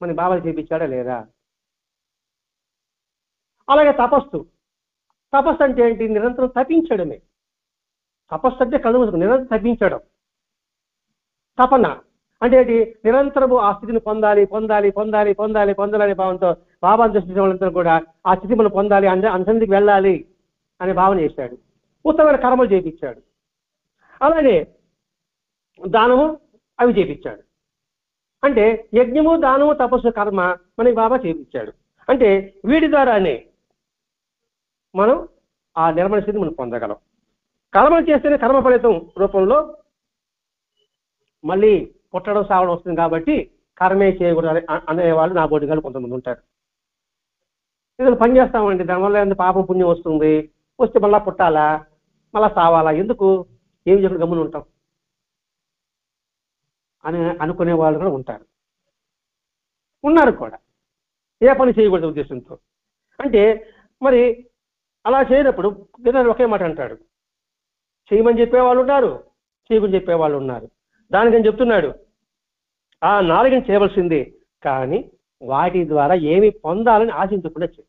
మన బాబాకి చేపించాడా లేదా? అలాగే తపస్సు అంటే ఏంటి? నిరంతరం తపించడమే. తపస్సు అంటే కళ్ళు మూసుకుని నిరంతరం తపించడం. తపన అంటే ఏంటి? నిరంతరము ఆ స్థితిని పొందాలి భావంతో బాబాను దర్శించిన వాళ్ళంతా కూడా ఆ స్థితి మనం పొందాలి, అంతటికి వెళ్ళాలి అనే భావన చేశాడు. ఉత్తమైన కర్మలు చేయించాడు. అలాగే దానము అవి చేయించాడు. అంటే యజ్ఞము, దానము, తపస్సు, కర్మ మనకి బాబా చేయించాడు. అంటే వీటి ద్వారానే మనం ఆ నిర్మల స్థితిని మనం పొందగలం. కర్మలు చేస్తేనే కర్మ ఫలితం రూపంలో మళ్ళీ పుట్టడం సావడం వస్తుంది. కాబట్టి కర్మే చేయకూడదు అనేవాళ్ళు నా బోటిగాళ్ళు కొంతమంది ఉంటారు. ఏదైనా పని చేస్తామండి, దానివల్ల ఎంత పాపం పుణ్యం వస్తుంది, వస్తే మళ్ళా పుట్టాలా, మళ్ళా సావాలా, ఎందుకు ఏమి చెప్పి గమ్మున ఉంటాం అని అనుకునే వాళ్ళు కూడా ఉన్నారు కూడా, ఏ పని చేయకూడదు ఉద్దేశంతో. అంటే మరి అలా చేయనప్పుడు ఒకే మాట అంటాడు, చేయమని చెప్పేవాళ్ళు ఉన్నారు, చేయమని చెప్పేవాళ్ళు ఉన్నారు. దానికని చెప్తున్నాడు, ఆ 4 చేయవలసిందే, కానీ వాటి ద్వారా ఏమి పొందాలని ఆశించకుండా చేయి.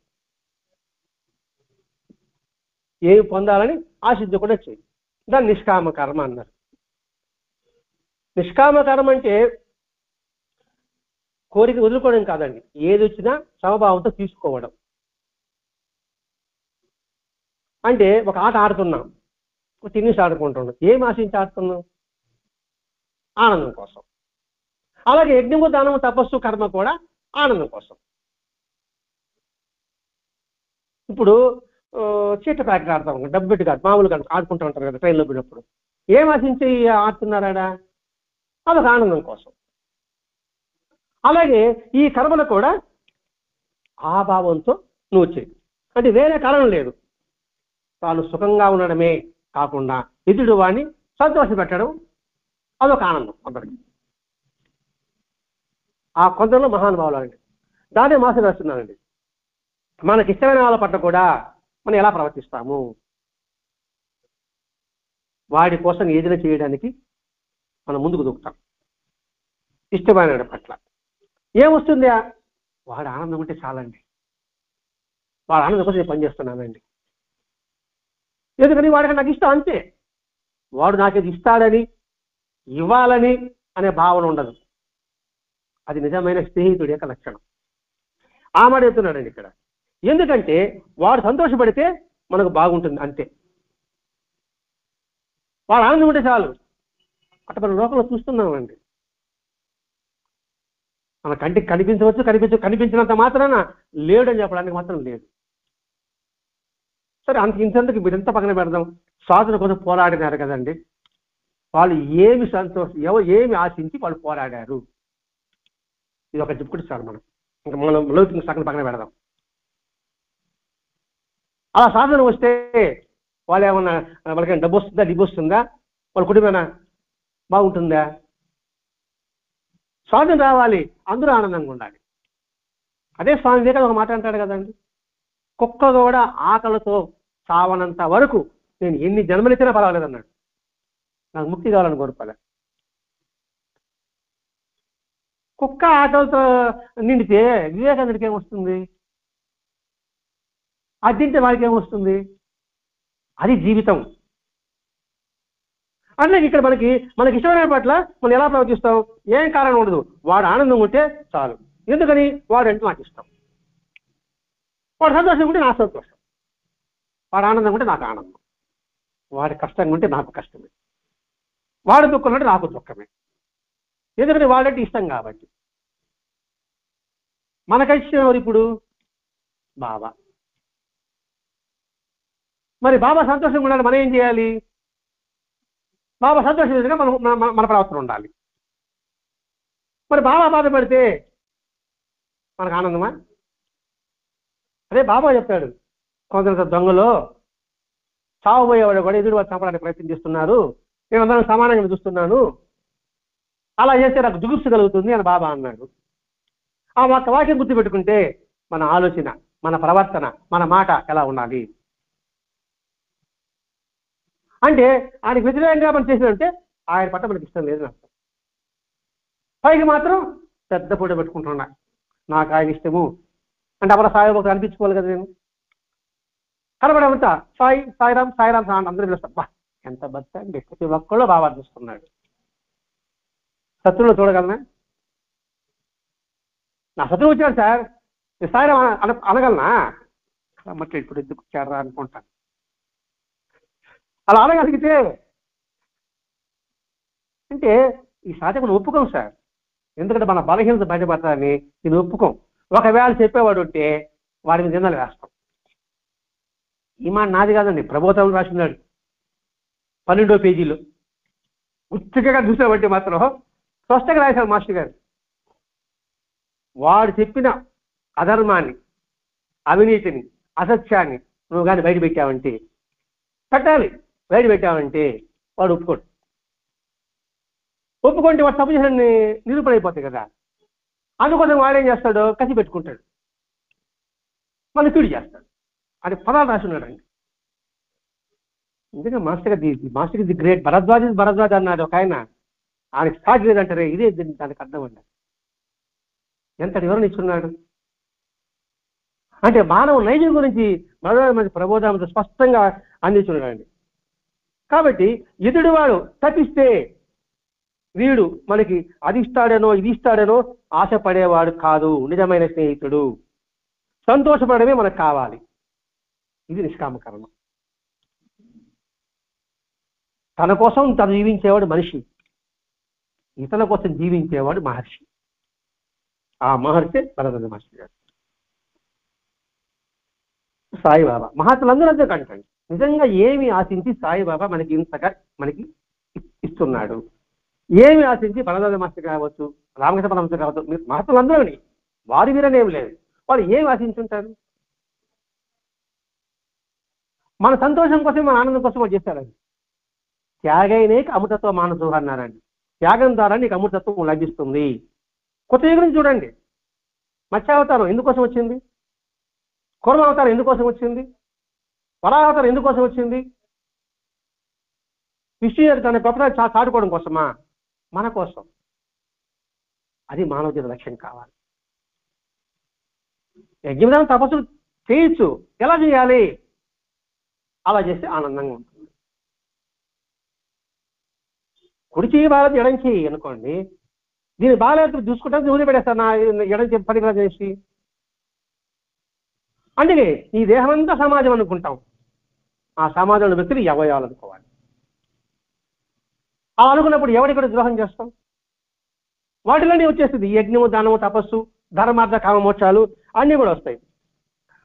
ఏమి పొందాలని ఆశించకుండా చేయి. దాన్ని నిష్కామ కర్మ అన్నారు. నిష్కామ కర్మ అంటే కోరిక వదులుకోవడం కాదండి, ఏది వచ్చినా సమభావంతో తీసుకోవడం. అంటే ఒక ఆట ఆడుతున్నాం, టెన్నిస్ ఆడుకుంటున్నాం, ఏం ఆశించి ఆడుతున్నాం? ఆనందం కోసం. అలాగే యజ్ఞము, దానము, తపస్సు, కర్మ కూడా ఆనందం కోసం. ఇప్పుడు చీట ప్యాకెట్ ఆడతాం, డబ్బు పెట్టి కాదు, మామూలుగా ఆడుకుంటూ ఉంటారు కదా ట్రైన్లో పోయినప్పుడు. ఏం ఆశించి ఆడుతున్నారాడా? అదొక ఆనందం కోసం. అలాగే ఈ కర్మలు కూడా ఆ భావంతో నువ్వు చేయి. అంటే వేరే కారణం లేదు, తాను సుఖంగా ఉండడమే కాకుండా ఎదుడు వాడిని సంతోషపెట్టడం అదొక ఆనందం అందరికి. ఆ కొందరిలో మహానుభావులు అండి. దాన్నే మాసం వేస్తున్నానండి. మనకి ఇష్టమైన వాళ్ళ పట్ల కూడా మనం ఎలా ప్రవర్తిస్తాము, వాడి కోసం ఏదైనా చేయడానికి మనం ముందుకు దూకుతాం. ఇష్టమైన పట్ల ఏమొస్తుంది? వాడు ఆనందం ఉంటే చాలండి, వాడు ఆనందం కోసం నేను పనిచేస్తున్నానండి. ఎందుకని వాడికి నాకు ఇష్టం, అంతే. వాడు నాకేది ఇస్తాడని, ఇవ్వాలని అనే భావన ఉండదు. అది నిజమైన స్నేహితుడి యొక్క లక్షణం. ఆ మాట చెప్తున్నాడండి ఇక్కడ. ఎందుకంటే వాడు సంతోషపడితే మనకు బాగుంటుంది, అంతే. వాడు ఆనందం ఉంటే చాలు. అట్లా మనం లోకంలో చూస్తున్నామండి. మన కంటికి కనిపించినంత మాత్రాన లేడని చెప్పడానికి మాత్రం లేదు. సరే, ఇంతకు మీరెంత పక్కన పెడదాం. స్వాతంత్రం కోసం పోరాడినారు కదండి, వాళ్ళు ఏమి ఏమి ఆశించి వాళ్ళు పోరాడారు, ఇది ఒక చెప్పుకుంటే చాలు. మనం లౌకిక సగం పక్కన పెడదాం. అలా స్వాతంత్రం వస్తే వాళ్ళు ఏమన్నా, వాళ్ళకి డబ్బు వస్తుందా, దిబ్బు వస్తుందా, వాళ్ళ కుటుంబేనా బాగుంటుందా? స్వాతంత్రం రావాలి, అందరూ ఆనందంగా ఉండాలి. అదే స్వామి వివేకానంద ఒక మాట అంటాడు కదండి, కుక్క కూడా ఆకలితో సావనంత వరకు నేను ఎన్ని జన్మలెత్తినా పర్వాలేదన్నాడు. నాకు ముక్తి కావాలని కోరుకోలే. కుక్క ఆకలితో నిండితే వివేకానందుడికి ఏమొస్తుంది? అది తింటే వాడికి ఏమొస్తుంది? అది జీవితం. అట్లా ఇక్కడ మనకి ఇష్టమైన పట్ల మనం ఎలా ప్రవర్తిస్తాం? ఏం కారణం ఉండదు, వాడు ఆనందం ఉంటే చాలు. ఎందుకని? వాడంటే నాకు ఇష్టం, వాడు సంతోషం ఉంటే నాకు సంతోషం, వాడు ఆనందం ఉంటే నాకు ఆనందం, వాడి కష్టంగా ఉంటే నాకు కష్టమే, వాడు దుఃఖం ఉంటే నాకు దుఃఖమే. ఎందుకంటే వాడంటే ఇష్టం కాబట్టి. మనకైతే ఎవరు ఇప్పుడు? బాబా. మరి బాబా సంతోషంగా ఉండాలి, మనం ఏం చేయాలి? బాబా సంతోషం విధంగా మన ప్రవర్తన ఉండాలి. మరి బాబా బాధపడితే మనకు ఆనందమా? అదే బాబా చెప్తాడు, కొందరు దొంగలో చావబోయేవాడు కూడా ఎదురు వాళ్ళు చంపడానికి ప్రయత్నం చేస్తున్నారు, నేను అందరం సమానంగా చూస్తున్నాను, అలా చేస్తే నాకు జుగుప్స కలుగుతుంది అని బాబా అన్నాడు. ఆ ఒక్క వాక్యం గుర్తుపెట్టుకుంటే మన ఆలోచన, మన ప్రవర్తన, మన మాట ఎలా ఉండాలి అంటే ఆయనకు వ్యతిరేకంగా మనం చేసినంటే ఆయన పట్ల మనకి ఇష్టం లేదని అర్థం. పైకి మాత్రం పెద్ద పూట పెట్టుకుంటున్నా నాకు ఆయన ఇష్టము అంటే అప్పుడు సాయిబాబు అనిపించుకోవాలి కదా. నేను కనబడమంతా సాయి సాయిరామ్ సాయిరామ్ సాయి అందరూ పిలుస్తారు. బా ఎంత భక్తి అండి, ప్రతి ఒక్కళ్ళు బాగా చూస్తున్నాడు. శత్రువులు చూడగలనా? నా శత్రువు వచ్చాడు సార్, సాయిరామ్ అనగలనా? అమ్మట్లు ఇప్పుడు ఎందుకు వచ్చారా అనుకుంటాను. అలా అనగలిగితే అంటే ఈ సాధకుడు ఒప్పుకోం సార్, ఎందుకంటే మన బలహీనత బయటపడతానని నేను ఒప్పుకోం. ఒకవేళ చెప్పేవాడు ఉంటే వాడి మీద నిందలు వేస్తాం. ఈ మాట నాది కాదండి, ప్రబోధం రాసినాడు 12వ పేజీలో. గుర్తుగా చూసామంటే మాత్రం స్పష్టంగా రాశారు మాస్టర్ గారు. వాడు చెప్పిన అధర్మాన్ని, అవినీతిని, అసత్యాన్ని నువ్వు కానీ బయట పెట్టావంటే, పెట్టాలి, బయట పెట్టావంటే వాడు ఒప్పుకోడు. ఒప్పుకుంటే వాడు తప్పు చేసిన నిరూపణ అయిపోతాయి కదా. అందుకోసం వాడేం చేస్తాడు, కసి పెట్టుకుంటాడు, మళ్ళీ కీడు చేస్తాడు. అది పదాలు రాసి ఉన్నాడండి. నిజంగా మాస్టర్ ది గ్రేట్ భరద్వాజ్ అన్నాడు ఒక ఆయన. ఆయనకి సాటి లేదంటారే, ఇదే దానికి అర్థం అండి. ఎంతటి వివరణ ఇస్తున్నాడు అంటే మానవ నైజం గురించి మంచి ప్రబోధాంతో స్పష్టంగా అందించున్నాడండి. కాబట్టి ఎదుటి వాడు తప్పిస్తే వీడు మనకి అది ఇస్తాడేనో ఇది ఇస్తాడేనో ఆశపడేవాడు కాదు నిజమైన స్నేహితుడు. సంతోషపడమే మనకు కావాలి. ఇది నిష్కామకర్మ. తన కోసం తను జీవించేవాడు మనిషి, ఇతరుల కోసం జీవించేవాడు మహర్షి. ఆ మహర్షి భరద్వాజ మహర్షి గారు. సాయిబాబా మహాత్ములందరూ అంతే కంటండి. నిజంగా ఏమి ఆశించి సాయిబాబా మనకి ఇంతగా మనకి ఇస్తున్నాడు, ఏమి ఆశించి భరద్వాజ మహర్షి కావచ్చు, రామకృష్ణ పరమహంస కావచ్చు, మీరు మహాత్ములందరూ వారి వీరనేం లేదు, వాళ్ళు ఏమి ఆశించుంటారు? మన సంతోషం కోసం, మన ఆనందం కోసం వాళ్ళు చేస్తారండి. త్యాగైనేక అమృతత్వ మానసు అన్నారండి. త్యాగం ద్వారా నీకు అమృతత్వం లభిస్తుంది. కొత్త యుగం చూడండి, మత్స్యావతారం ఎందుకోసం వచ్చింది? కూర్మావతారం ఎందుకోసం వచ్చింది? వరావతారం ఎందుకోసం వచ్చింది? విష్ణు తన గొప్ప చాటుకోవడం కోసమా? మన కోసం. అది మానవ జీవిత లక్ష్యం కావాలి. యజ్ఞం తపస్సులు చేయొచ్చు, ఎలా చేయాలి? అలా చేస్తే ఆనందంగా ఉంటుంది. కుడి చేయి బాగా ఎడం చేయి అనుకోండి, దీన్ని బాగాలేదు చూసుకుంటాను వదిలి పెడేస్తాను నా ఎడం చేయి పనికిరా చేసి. అందుకే ఈ దేహం అంతా సమాజం అనుకుంటాం, ఆ సమాజంలో వ్యక్తులు అవయవాలు అనుకోవాలి. అలా అనుకున్నప్పుడు ఎవరిక్కడ ద్రోహం చేస్తాం? వాటిలోనే వచ్చేస్తుంది యజ్ఞము, దానము, తపస్సు, ధర్మార్థ కామమోక్షాలు అన్నీ కూడా వస్తాయి.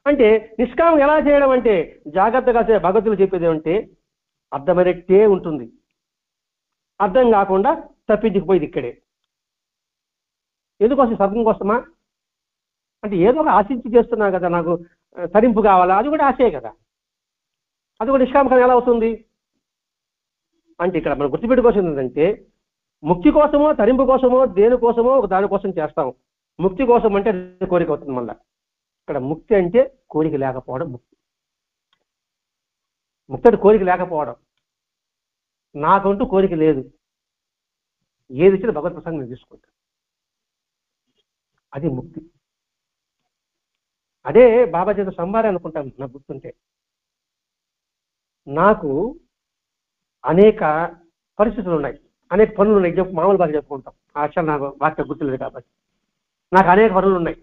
అంటే నిష్కామం ఎలా చేయడం అంటే జాగ్రత్తగా భగవతులు చెప్పేది ఏమంటే అర్థమైనట్టే ఉంటుంది, అర్థం కాకుండా తప్పించుకుపోయేది ఇక్కడే. ఎందుకోసం? స్వర్గం కోసమా? అంటే ఏదో ఒక ఆశించి చేస్తున్నా కదా, నాకు తరింపు కావాలా, అది కూడా ఆశే కదా. అది కూడా నిష్కామకం ఎలా అవుతుంది అంటే ఇక్కడ మనం గుర్తుపెట్టుకోవాల్సింది ఏంటంటే ముక్తి కోసమో తరింపు కోసమో దేనికోసమో ఒక దానికోసం చేస్తాం. ముక్తి కోసం అంటే కోరిక అవుతుంది. మళ్ళీ ఇక్కడ ముక్తి అంటే కోరిక లేకపోవడం ముక్తి. ముక్తి అంటే కోరిక లేకపోవడం. నాకంటూ కోరిక లేదు, ఏది ఇచ్చినా భగవత్ ప్రసంగం నేను తీసుకుంటాను, అది ముక్తి. అదే బాబా చేత సంబారే అనుకుంటాను. నాకు గుర్తుంటే నాకు అనేక పరిస్థితులు ఉన్నాయి, అనేక పనులు ఉన్నాయి. మామూలు బాగా చెప్పుకుంటాం, ఆ అక్షరం నాకు వార్త గుర్తులేదు కాబట్టి నాకు అనేక పనులు ఉన్నాయి.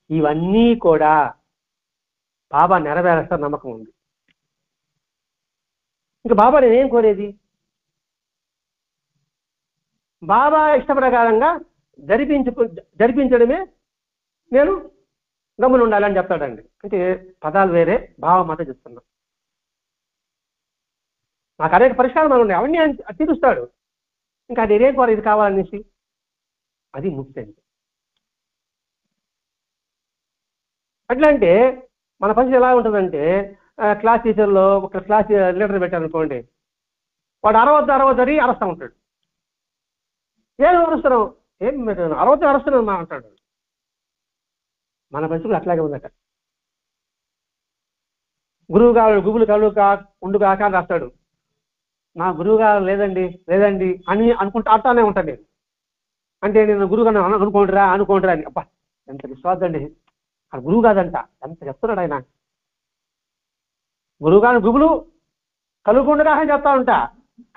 ఇవన్నీ కూడా బాబా నెరవేరుస్తా నమ్మకం ఉంది. ఇంకా బాబా నేనేం కోరేది? బాబా ఇష్ట ప్రకారంగా జరిపించడమే నేను గమ్మున ఉండాలని చెప్తాడండి. అంటే పదాలు వేరే, భావం మాత్రం చెప్తున్నా. నాకు అనేక పరిష్కారాలు ఉన్నాయి, అవన్నీ తీరుస్తాడు. ఇంకా అది నేనేం కోర ఇది కావాలనేసి, అది ముక్తి అండి. అట్లా అంటే మన పరిస్థితి ఎలా ఉంటుందంటే క్లాస్ టీచర్లో ఒక క్లాస్ లీడర్ పెట్టారనుకోండి, వాడు అరవద్దని అరుస్తూ ఉంటాడు. ఏం అరుస్తున్నావు, ఏం అరవద్దు అరుస్తున్నావు అంటాడు. మన పరిస్థితులు అట్లాగే ఉందట. గురువు గారు గుబులు కళ్ళు ఉండు కాక అని రాస్తాడు. నా గురువు గారు లేదండి అని అంటానే ఉంటాను నేను. అంటే నేను గురువు గారు అనుకోండిరా అని. అబ్బా ఎంత విశ్వాసం అండి, ఆ గురువు కాదంట, ఎంత చెప్తున్నాడు ఆయన. గురువు గారిని గుబులు కలుగుకుండా చెప్తా ఉంటా,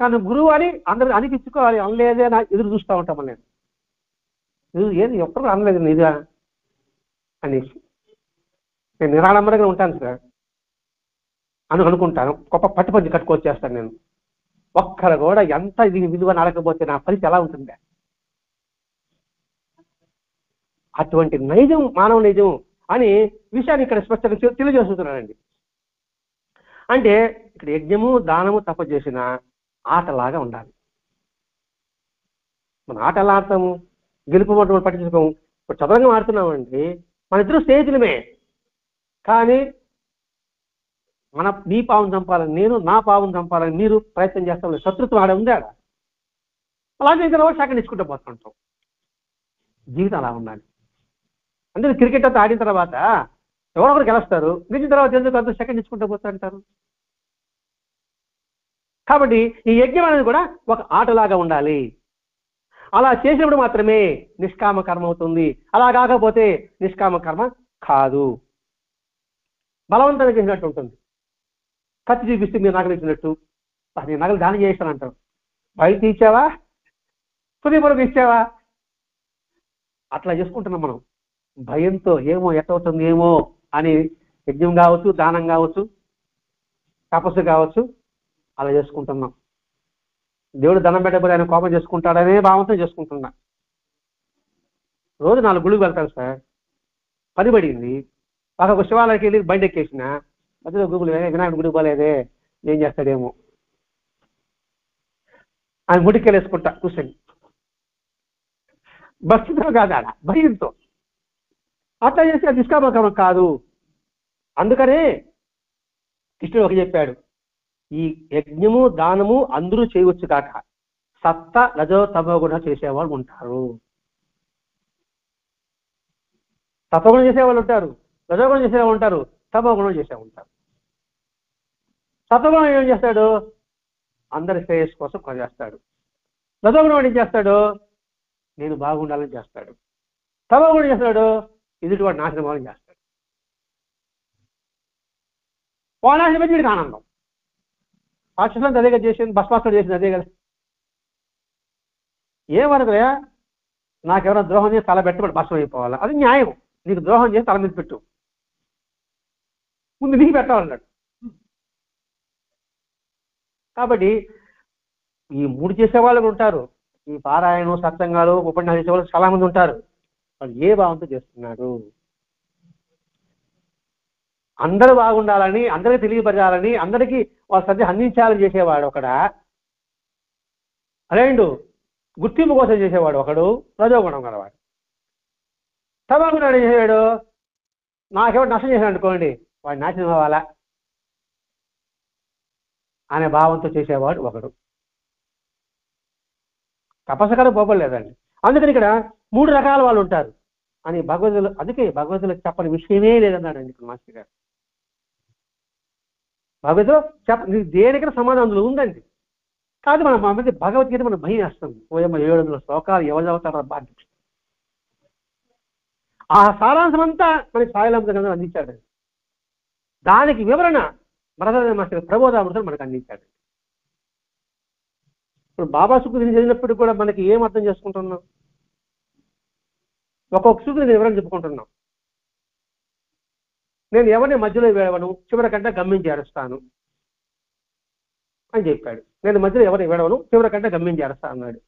కానీ గురువు అని అందరికి అనిపించుకోవాలి, అనలేదే నా ఎదురు చూస్తూ ఉంటాం నేను. ఏది ఎప్పుడు అనలేదు నిజా అనేసి నేను నిరాడంబరంగా ఉంటాను సార్ అనుకుంటాను. గొప్ప పట్టు పంచి కట్టుకొచ్చేస్తాను నేను. ఒక్కరు కూడా ఎంత ఇది విలువ నడకపోతే నా పరిస్థితి ఎలా ఉంటుంది? అటువంటి నైజం మానవ నైజం అని విషయాన్ని ఇక్కడ స్పష్టంగా తెలియజేస్తున్నానండి. అంటే ఇక్కడ యజ్ఞము దానము తప్ప చేసిన ఆటలాగా ఉండాలి. మన ఆట ఎలా ఆడతాము, గెలుపు పట్టించుకోము. ఇప్పుడు చదరంగం ఆడుతున్నామండి, మన ఇద్దరు స్నేహితులమే, కానీ నీ పావును చంపాలని నేను, నా పావును చంపాలని మీరు ప్రయత్నం చేస్తాం. శత్రుత్వం ఆడ ఉంది. ఆడ అలాగే ఇద్దరు సెకండ్ ఇచ్చుకుంటూ పోతుంటాం. జీవితం అలా ఉండాలి. అంటే క్రికెట్ అంతా ఆడిన తర్వాత ఎవరొకరు గెలుస్తారు, గెలిచిన తర్వాత ఎందుకు అంత సెకండ్ ఇచ్చుకుంటూ పోతుంటారు. కాబట్టి ఈ యజ్ఞం అనేది కూడా ఒక ఆటలాగా ఉండాలి. అలా చేసినప్పుడు మాత్రమే నిష్కామ కర్మ అవుతుంది. అలా కాకపోతే నిష్కామ కర్మ కాదు, బలవంతంగా చేసినట్టు ఉంటుంది. కత్తి చూపిస్తే మీరు నగలు ఇచ్చినట్టు, నేను నగలు దానం చేస్తానంటారు. బయట ఇచ్చావా, హృదయపూర్వక ఇచ్చావా, అట్లా చేసుకుంటున్నాం మనం. భయంతో ఏమో ఎట్టవుతుంది ఏమో అని యజ్ఞం కావచ్చు, దానం కావచ్చు, తపస్సు కావచ్చు, అలా చేసుకుంటున్నాం. దేవుడు దండం పెట్టకపోతే ఆయన కోపం చేసుకుంటాడనే భావంతో చేసుకుంటున్నా. రోజు 4 గుళ్ళకి వెళ్తాను సార్, పని పడింది. ఒక శివాలయకి వెళ్ళి బండి ఎక్కేసిన మధ్యలో గుగులు వినాయకుడు గుడికి పోలేదే, ఏం చేస్తాడేమో ఆయన గుడికి వేసుకుంటా కూర్చొని, భక్తితో కాదు ఆడ భయంతో. అట్లా చేసి అది నిష్కామకర్మ కాదు. అందుకనే కృష్ణుడు ఒక చెప్పాడు, ఈ యజ్ఞము దానము అందరూ చేయవచ్చు కాక సత్త రజో తమో గుణ చేసేవాళ్ళు ఉంటారు. సత్వగుణం చేసేవాళ్ళు ఉంటారు, రజోగుణం చేసేవాళ్ళు ఉంటారు, తమో గుణం చేసేవాళ్ళు ఉంటారు. సత్వగుణం ఏం చేస్తాడు, అందరి శ్రేయస్సు కోసం పనిచేస్తాడు. రజోగుణం ఏం చేస్తాడు, నేను బాగుండాలని చేస్తాడు. తమో గుణం చేస్తాడు, ఎదుటి వాడు నాశనం అవ్వాలని చేస్తాడు. వానాశనం పెట్టి వీడికి ఆనందం. రాక్షసులను అదేగా చేసింది, భస్మాసుడు చేసింది అదే కదా. ఏమనుకురా, నాకెవరైనా ద్రోహం చేసి తల పెట్టి భస్మం అయిపోవాలా, అది న్యాయం. నీకు ద్రోహం చేసి తల మీద పెట్టు, ముందు నీకు పెట్టాలన్నాడు. కాబట్టి ఈ 3 చేసేవాళ్ళు ఉంటారు, ఈ పారాయణం సత్సంగాలు ఉపన్యాసం చేసేవాళ్ళు చాలా మంది ఉంటారు. వాళ్ళు ఏ భావంతో చేస్తున్నారు, అందరూ బాగుండాలని, అందరికీ తెలియపరచాలని, అందరికీ వాళ్ళ సద్య అందించాలని చేసేవాడు ఒకడా, రెండు గుర్తింపు కోసం చేసేవాడు ఒకడు, రజోగుణం గలవాడు. తమోగుణం చేసేవాడు, నాకెవరు నష్టం చేశాడు అనుకోండి, వాడు నాశనం అవ్వాలా అనే భావంతో చేసేవాడు ఒకడు. తపస్సుకారు పోపలేదండి. అందుకని ఇక్కడ 3 రకాల వాళ్ళు ఉంటారు అని భగవద్గీతలో, అందుకే భగవద్గీతలో చెప్పని విషయమే లేదన్నాడండి ఇక్కడ మాస్టర్ గారు. భగవద్గీతలో నీకు దేనికైనా సమాధానం అందులో ఉందండి. కాదు మన మధ్య భగవద్గీత మన భయం వేస్తుంది. 700 శ్లోకాలు ఎవరు చదువుతారో బాధ్యత. ఆ సారాంశం అంతా మనకి సాయిలాంబ అందించాడు. దానికి వివరణ మరదల మాస్టర్ ప్రబోధామృతం మనకు అందించాడు. ఇప్పుడు బాబా సూక్తిని చదివినప్పుడు కూడా మనకి ఏం అర్థం చేసుకుంటున్నాం, ఒక్కొక్క సూక్తిని వివరణ చెప్పుకుంటున్నాం. నేను ఎవరిని మధ్యలో వేడవను, చివరికంటే గమ్యం చేరుస్తాను అని చెప్పాడు. నేను మధ్యలో ఎవరిని వేడవను, చివరికంటే గమ్యం చేరుస్తా అన్నాడు.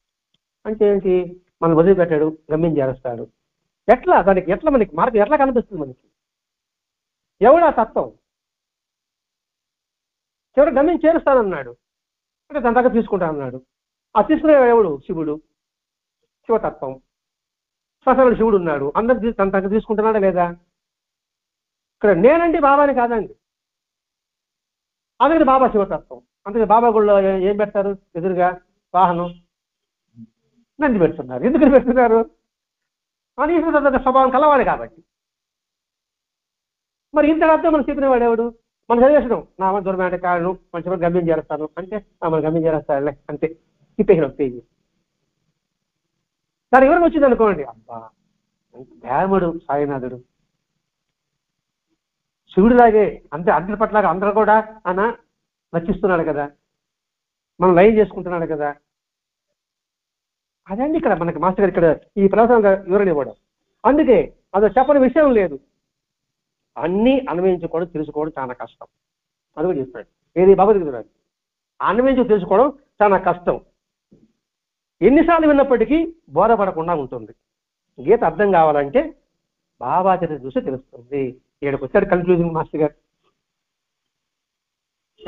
అంటే ఏంటి, మనం వదిలిపెట్టాడు, గమ్యం చేరుస్తాడు. ఎట్లా దానికి ఎట్లా మనకి మార్గం ఎట్లా కనిపిస్తుంది మనకి? ఎవడు ఆ తత్వం? చివరి గమ్యం చేరుస్తానన్నాడు అంటే తన దగ్గర తీసుకుంటానన్నాడు. ఆ తీసుకునే ఎవడు? శివుడు, శివతత్వం. శ్మశానంలో శివుడు ఉన్నాడు, అందరు తన దగ్గర తీసుకుంటున్నాడా లేదా? ఇక్కడ నేనండి బాబాని కాదండి. అందుకని బాబా శివతత్వం. అందుకని బాబా గుళ్ళో ఏం పెడతారు ఎదురుగా వాహనం? నంది పెడుతున్నారు. ఎందుకని పెడుతున్నారు? అని ఈశ్వర స్వభావం కలవాలి కాబట్టి. మరి ఇంత అర్థం మనం చెప్పిన వాడేవాడు? మనం చదివేసడం నా దూరమైన కారణం మంచి గమ్యం చేస్తాను అంటే మనం గమ్యం చేస్తానులే అంతే, తిప్పేసిన పేజీ. దాని ఎవరికి వచ్చింది అనుకోండి, అబ్బా భేముడు సాయినాథుడు శివుడిలాగే అంతే, అందరి పట్లాగా అందరూ కూడా ఆయన రచిస్తున్నాడు కదా, మనం లైన్ చేసుకుంటున్నాడు కదా. అదండి ఇక్కడ మనకి మాస్టర్ గారు ఇక్కడ ఈ ప్రవచనంగా వివరణ ఇవ్వడం. అందుకే అది చెప్పని విషయం లేదు. అన్నీ అన్వయించుకోవడం తెలుసుకోవడం చాలా కష్టం. అది కూడా చెప్పాడు ఏది భగవద్గీత. అన్వయించు తెలుసుకోవడం చాలా కష్టం. ఎన్నిసార్లు విన్నప్పటికీ బోధపడకుండా ఉంటుంది. గీత అర్థం కావాలంటే బాబా చరిత్ర చూస్తే తెలుస్తుంది. ఇక్కడికి వచ్చాడు కన్క్లూజన్ మాస్టర్ గారు.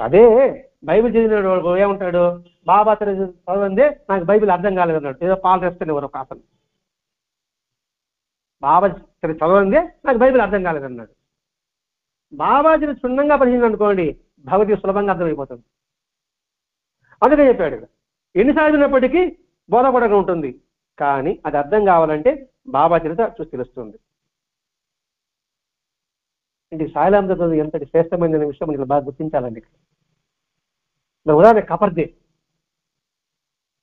అదే బైబిల్ చదివిన ఏమంటాడు, బాబా చరిత్ర చదవందే నాకు బైబిల్ అర్థం కాలేదన్నాడు. ఏదో పాలు తెస్తాను ఎవరో కాసలు. బాబా చరిత్ర చదవందే నాకు బైబిల్ అర్థం కాలేదన్నాడు. బాబా చరిత్ర క్షుణ్ణంగా పరిశీలన అనుకోండి, భగవద్గీత సులభంగా అర్థమైపోతుంది. అందుకే చెప్పాడు ఎన్నిసార్లు విన్నప్పటికీ బోధపడగా ఉంటుంది, కానీ అది అర్థం కావాలంటే బాబా చరిత్ర చూసి తెలుస్తుంది. ఇంటి సాయిలాం చదువు ఎంతటి శ్రేష్టమైన విషయం మనకి బాగా గుర్తించాలండి. ఉదాహరణ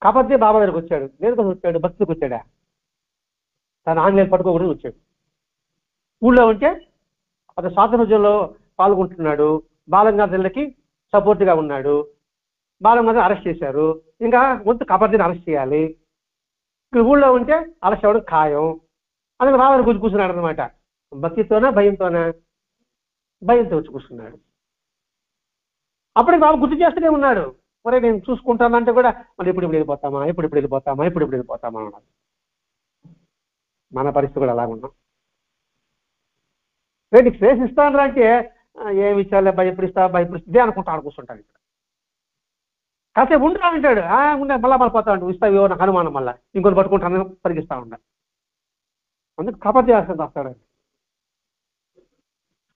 కపర్దే బాబా దగ్గరకు వచ్చాడు. దేనికోసం వచ్చాడు? భక్తికి వచ్చాడా? తను ఆంగ్లేయులు పట్టుకోకూడదు వచ్చాడు. ఊళ్ళో ఉంటే అతను స్వాతంత్ర్యంలో పాల్గొంటున్నాడు, బాలంగాధర్లకి సపోర్ట్గా ఉన్నాడు. బాలంగాధర్ అరెస్ట్ చేశారు. ఇంకా ముందు కపర్దేని అరెస్ట్ చేయాలి. ఇక్కడ ఊళ్ళో ఉంటే అరెస్ట్ అవ్వడం ఖాయం. అందుకే బాబాని గురించి కూర్చున్నాడు అనమాట. భక్తితోనా భయంతోనా? భయంతో వచ్చి కూర్చున్నాడు. అప్పటికి బాబు గుర్తు చేస్తూనే ఉన్నాడు, ఒరే నేను చూసుకుంటానంటే కూడా మళ్ళీ ఇప్పుడు వెళ్ళిపోతామా అన్నాడు. మన పరిస్థితి కూడా అలా ఉన్నాం. నీకు స్పేస్ ఇస్తాను అంటే ఏమి ఇచ్చాలే భయపడిస్తా ఇదే అనుకుంటాను కూర్చుంటాను. ఇక్కడ కాసేపు ఉంటా అంటాడు, ఉండే మళ్ళా పోతా ఉంటాడు. ఇస్తావు నాకు అనుమానం, మళ్ళీ ఇంకొని పట్టుకుంటాను పరిగిస్తా ఉంటా. అందుకు కపర్దే చేస్తాను వస్తాడు.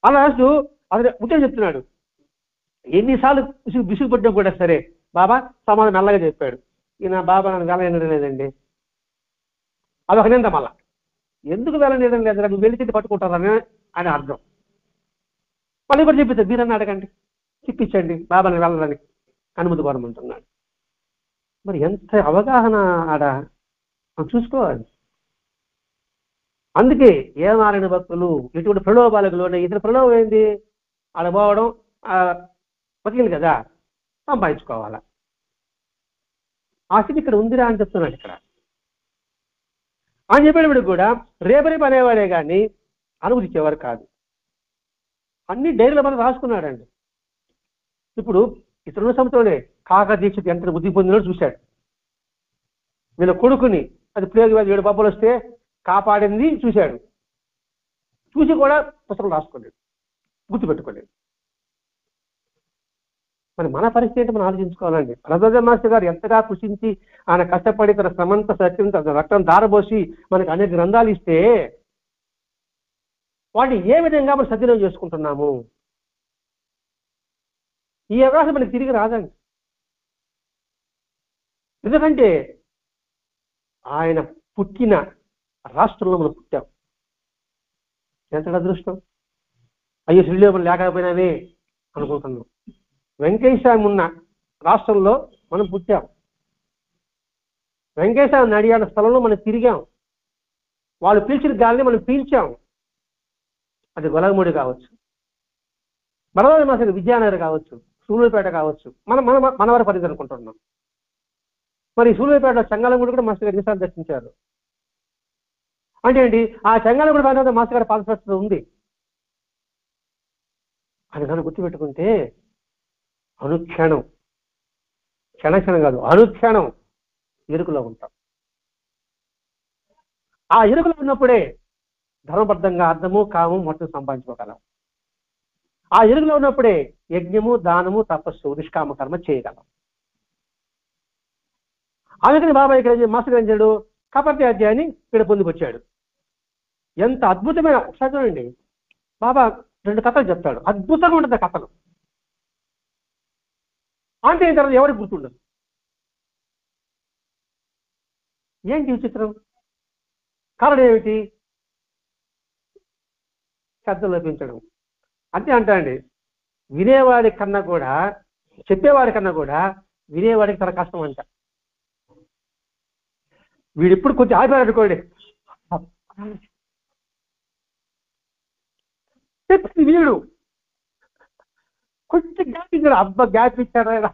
అలా రాజు అది ముఖ్యం చెప్తున్నాడు. ఎన్నిసార్లు విసుగుపడ్డం కూడా సరే బాబా సమాధానం మెల్లగా చెప్పాడు. ఈయన బాబా నన్ను వెళ్ళనియడం లేదండి. అదొక నింద. మళ్ళా ఎందుకు వెళ్ళనియడం లేదురా, నువ్వు వెళ్ళి పట్టుకుంటారని అని అర్థం. మళ్ళీ కూడా చెప్పిస్తారు, మీరన్నా అడగండి చెప్పించండి బాబాని వెళ్ళడానికి అనుమతి కోరమంటున్నాడు. మరి ఎంత అవగాహన ఆడ చూసుకోవాలి. అందుకే ఏ నారాయణ భక్తులు ఎటువంటి ప్రలోభాలకు లోనే, ఇతర ప్రలోభం ఏంది, ఆడ పోవడం బతికింది కదా సంపాదించుకోవాలా. ఆ స్థితి ఇక్కడ ఉందిరా అని చెప్తున్నాడు. ఇక్కడ అని చెప్పేటప్పుడు కూడా రేపు అనేవాడే కానీ అనుమతి ఇచ్చేవారు కాదు. అన్ని డైరీలో మనం రాసుకున్నాడండి. ఇప్పుడు ఇతరుల సంవత్సరంలోనే కాక దీక్షిత్ ఎంత బుద్ధి పొందినో చూశాడు. వీళ్ళ కొడుకుని అది ప్లేగు వ్యాధి 7 బొబ్బలు వస్తే కాపాడింది చూశాడు. చూసి కూడా పుస్తకం రాసుకోలేదు, గుర్తుపెట్టుకోలేదు. మరి మన పరిస్థితి ఏంటో మనం ఆలోచించుకోవాలండి. రఘురాజ మాస్టర్ గారు ఎంతగా కృషించి ఆయన కష్టపడి తన శ్రమంత సత్యం రక్తం దారబోసి మనకు అనేక గ్రంథాలు ఇస్తే వాటిని ఏ విధంగా మనం సద్వినియోగం చేసుకుంటున్నాము? ఈ అవకాశం మనకి తిరిగి రాదండి. ఎందుకంటే ఆయన పుట్టిన రాష్ట్రంలో మనం పుట్టాం. ఎంత అదృష్టం. అయ్యో శ్రీలేపం లేకపోయినావే అనుకుంటున్నాం. వెంకటేశ్వరం ఉన్న రాష్ట్రంలో మనం పుట్టాం. వెంకటేశ్వరం నడియాడ స్థలంలో మనం తిరిగాం. వాళ్ళు పీల్చిన గాలిని మనం పీల్చాం. అది గొలగమూడి కావచ్చు, మరొక మాస విద్యానగర్ కావచ్చు, సూళ్ళూరుపేట కావచ్చు, మనవర పరిధి అనుకుంటున్నాం. మరి సూళ్ళూరుపేట చెంగాలగూడ కూడా మాస్టర్ గారు ఎన్నిసార్లు దర్శించారు. అంటే ఏంటి, ఆ చెంగాలగూడ ప్రాంతంలో మాస్టర్ గారి పాదస్పర్శ ఉంది. అది కానీ గుర్తుపెట్టుకుంటే అనుక్షణం, క్షణక్షణం కాదు అనుక్షణం ఎరుకులో ఉంటాం. ఆ ఎరుకులో ఉన్నప్పుడే ధర్మబద్ధంగా అర్థము కాము మొత్తం సంపాదించుకోగలం. ఆ ఎరుకులో ఉన్నప్పుడే యజ్ఞము దానము తపస్సు నిష్కామ కర్మ చేయగలం. అందుకని బాబాయ్ ఇక్కడ మాస్టర్ ఏం చేయడు, కపర్దే అధ్యాయాన్ని ఇక్కడ పొందుకొచ్చాడు. ఎంత అద్భుతమైన చదవండి. బాబా 2 కథలు చెప్తాడు, అద్భుతంగా ఉంటుంది కథలు. ఆంటీ అయిన తర్వాత ఎవరికి గుర్తుండదు. ఏంటి విచిత్రం? కారణం ఏమిటి? శ్రద్ధ లోపించడం. అంతే అంటా అండి. వినేవాడి కన్నా కూడా, చెప్పేవాడి కన్నా కూడా వినేవాడికి చాలా కష్టం అంట. వీడిప్పుడు కొంచెం ఆగిపోయాడు అనుకోండి, వీడు కొంచెం గ్యాప్ ఇచ్చాడు, అబ్బా గ్యాప్ ఇచ్చాడు ఆయన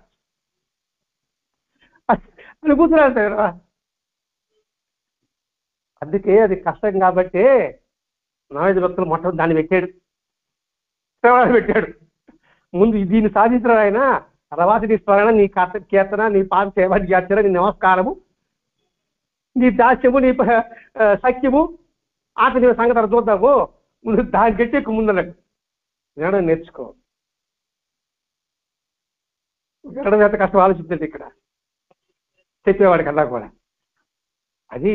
అని కూర్చున్నాడు కదా. అందుకే అది కష్టం కాబట్టి నవైద్య భక్తులు మొత్తం దాన్ని పెట్టాడు, పెట్టాడు. ముందు దీన్ని సాధించడం ఆయన రవాసి స్మరణ, నీ కీర్తన, నీ పాద సేవ, నీ అర్చన, నీ నమస్కారము, నీ దాస్యము, నీ సఖ్యము, ఆట నీ సంగతి చూద్దాము. ముందు దాని గట్టి ఎక్కువ ముందన్నట్టు వినడం నేర్చుకో. వినడం ఎంత కష్టం ఆలోచించండి ఇక్కడ చెప్పేవాడి కన్నా కూడా. అది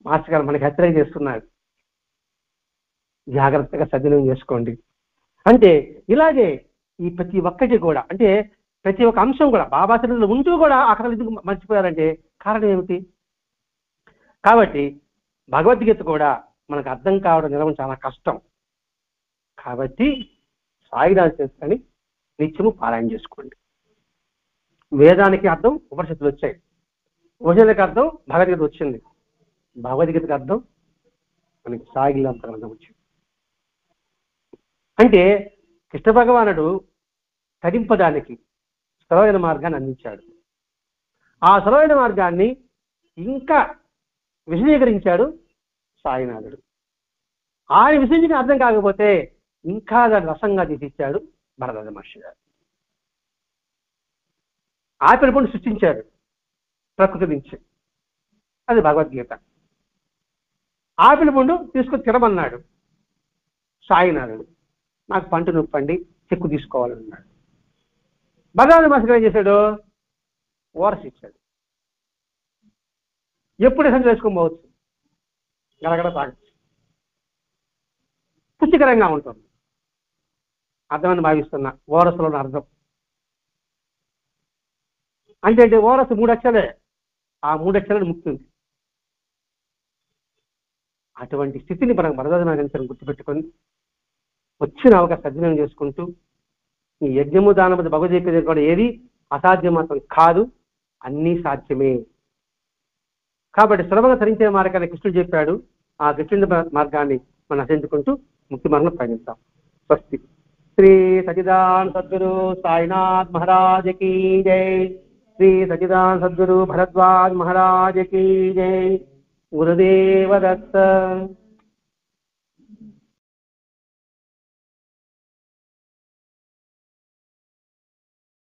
మాస్టర్ గారు మనకి హెచ్చరిక చేస్తున్నారు. జాగ్రత్తగా సద్వినియోగం చేసుకోండి. అంటే ఇలాగే ఈ ప్రతి ఒక్కటి కూడా, అంటే ప్రతి ఒక్క అంశం కూడా బాబా సన్నిధిలో ఉంటూ కూడా అక్కడ ఎందుకు మర్చిపోయారంటే కారణం ఏమిటి? కాబట్టి భగవద్గీత కూడా మనకు అర్థం కావడం నిలవడం చాలా కష్టం. కాబట్టి సాయినాథ్ చేసుకొని నిత్యము పారాయణ చేసుకోండి. వేదానికి అర్థం ఉపనిషత్తులు వచ్చాయి, ఉపనిషత్తులకు అర్థం భగవద్గీత వచ్చింది, భగవద్గీతకు అర్థం మనకి సాయిలంత గ్రంథం వచ్చింది. అంటే కృష్ణ భగవానుడు తరింపడానికి సరైన మార్గాన్ని అందించాడు. ఆ సరైన మార్గాన్ని ఇంకా విశదీకరించాడు సాయినాథుడు. ఆయన విశదీకరణ అర్థం కాకపోతే ఇంకా దాన్ని రసంగా తీసిచ్చాడు భరద్వాజ మహర్షి గారు. ఆపిల్ పండు సృష్టించాడు ప్రకృతి నుంచి, అది భగవద్గీత. ఆపిల్ పండు తీసుకొని తినమన్నాడు సాయినాథుడు. నాకు పంట నొప్పండి, చెక్కు తీసుకోవాలన్నాడు. భగవాన్ మహర్షి ఏం చేశాడు? ఓరస్ ఇచ్చాడు. ఎప్పుడు ఎసెన్స్ వేసుకోవచ్చు, గడగడ తాగచ్చు, పుష్టికరంగా ఉంటుంది. అర్థమని భావిస్తున్నా ఓరస్లో అర్థం అంటే ఓరస్ 3 అక్షరాలే, ఆ 3 అక్షరాలు ముక్తి ఉంది. అటువంటి స్థితిని మనం భరద్వాజ గుర్తుపెట్టుకొని వచ్చిన అవకాశం సద్వినియోగం చేసుకుంటూ ఈ యజ్ఞము దానము భగవద్గీత కూడా ఏది అసాధ్యం మాత్రం కాదు, అన్నీ సాధ్యమే. కాబట్టి సులభంగా తరించే మార్గాన్ని కృష్ణుడు చెప్పాడు. ఆ కృష్ణుడి మార్గాన్ని మనం ఆచరించుకుంటూ ముక్తి మార్గంలో ప్రయాణిస్తాం. స్వస్తి. శ్రీ సచిదానంద సద్గురు సాయినాథ్ మహారాజ్ కీ జై. శ్రీ సచిదానంద సద్గురు భరద్వాజ్ మహారాజ్ కీ జై. గురుదేవ దత్త.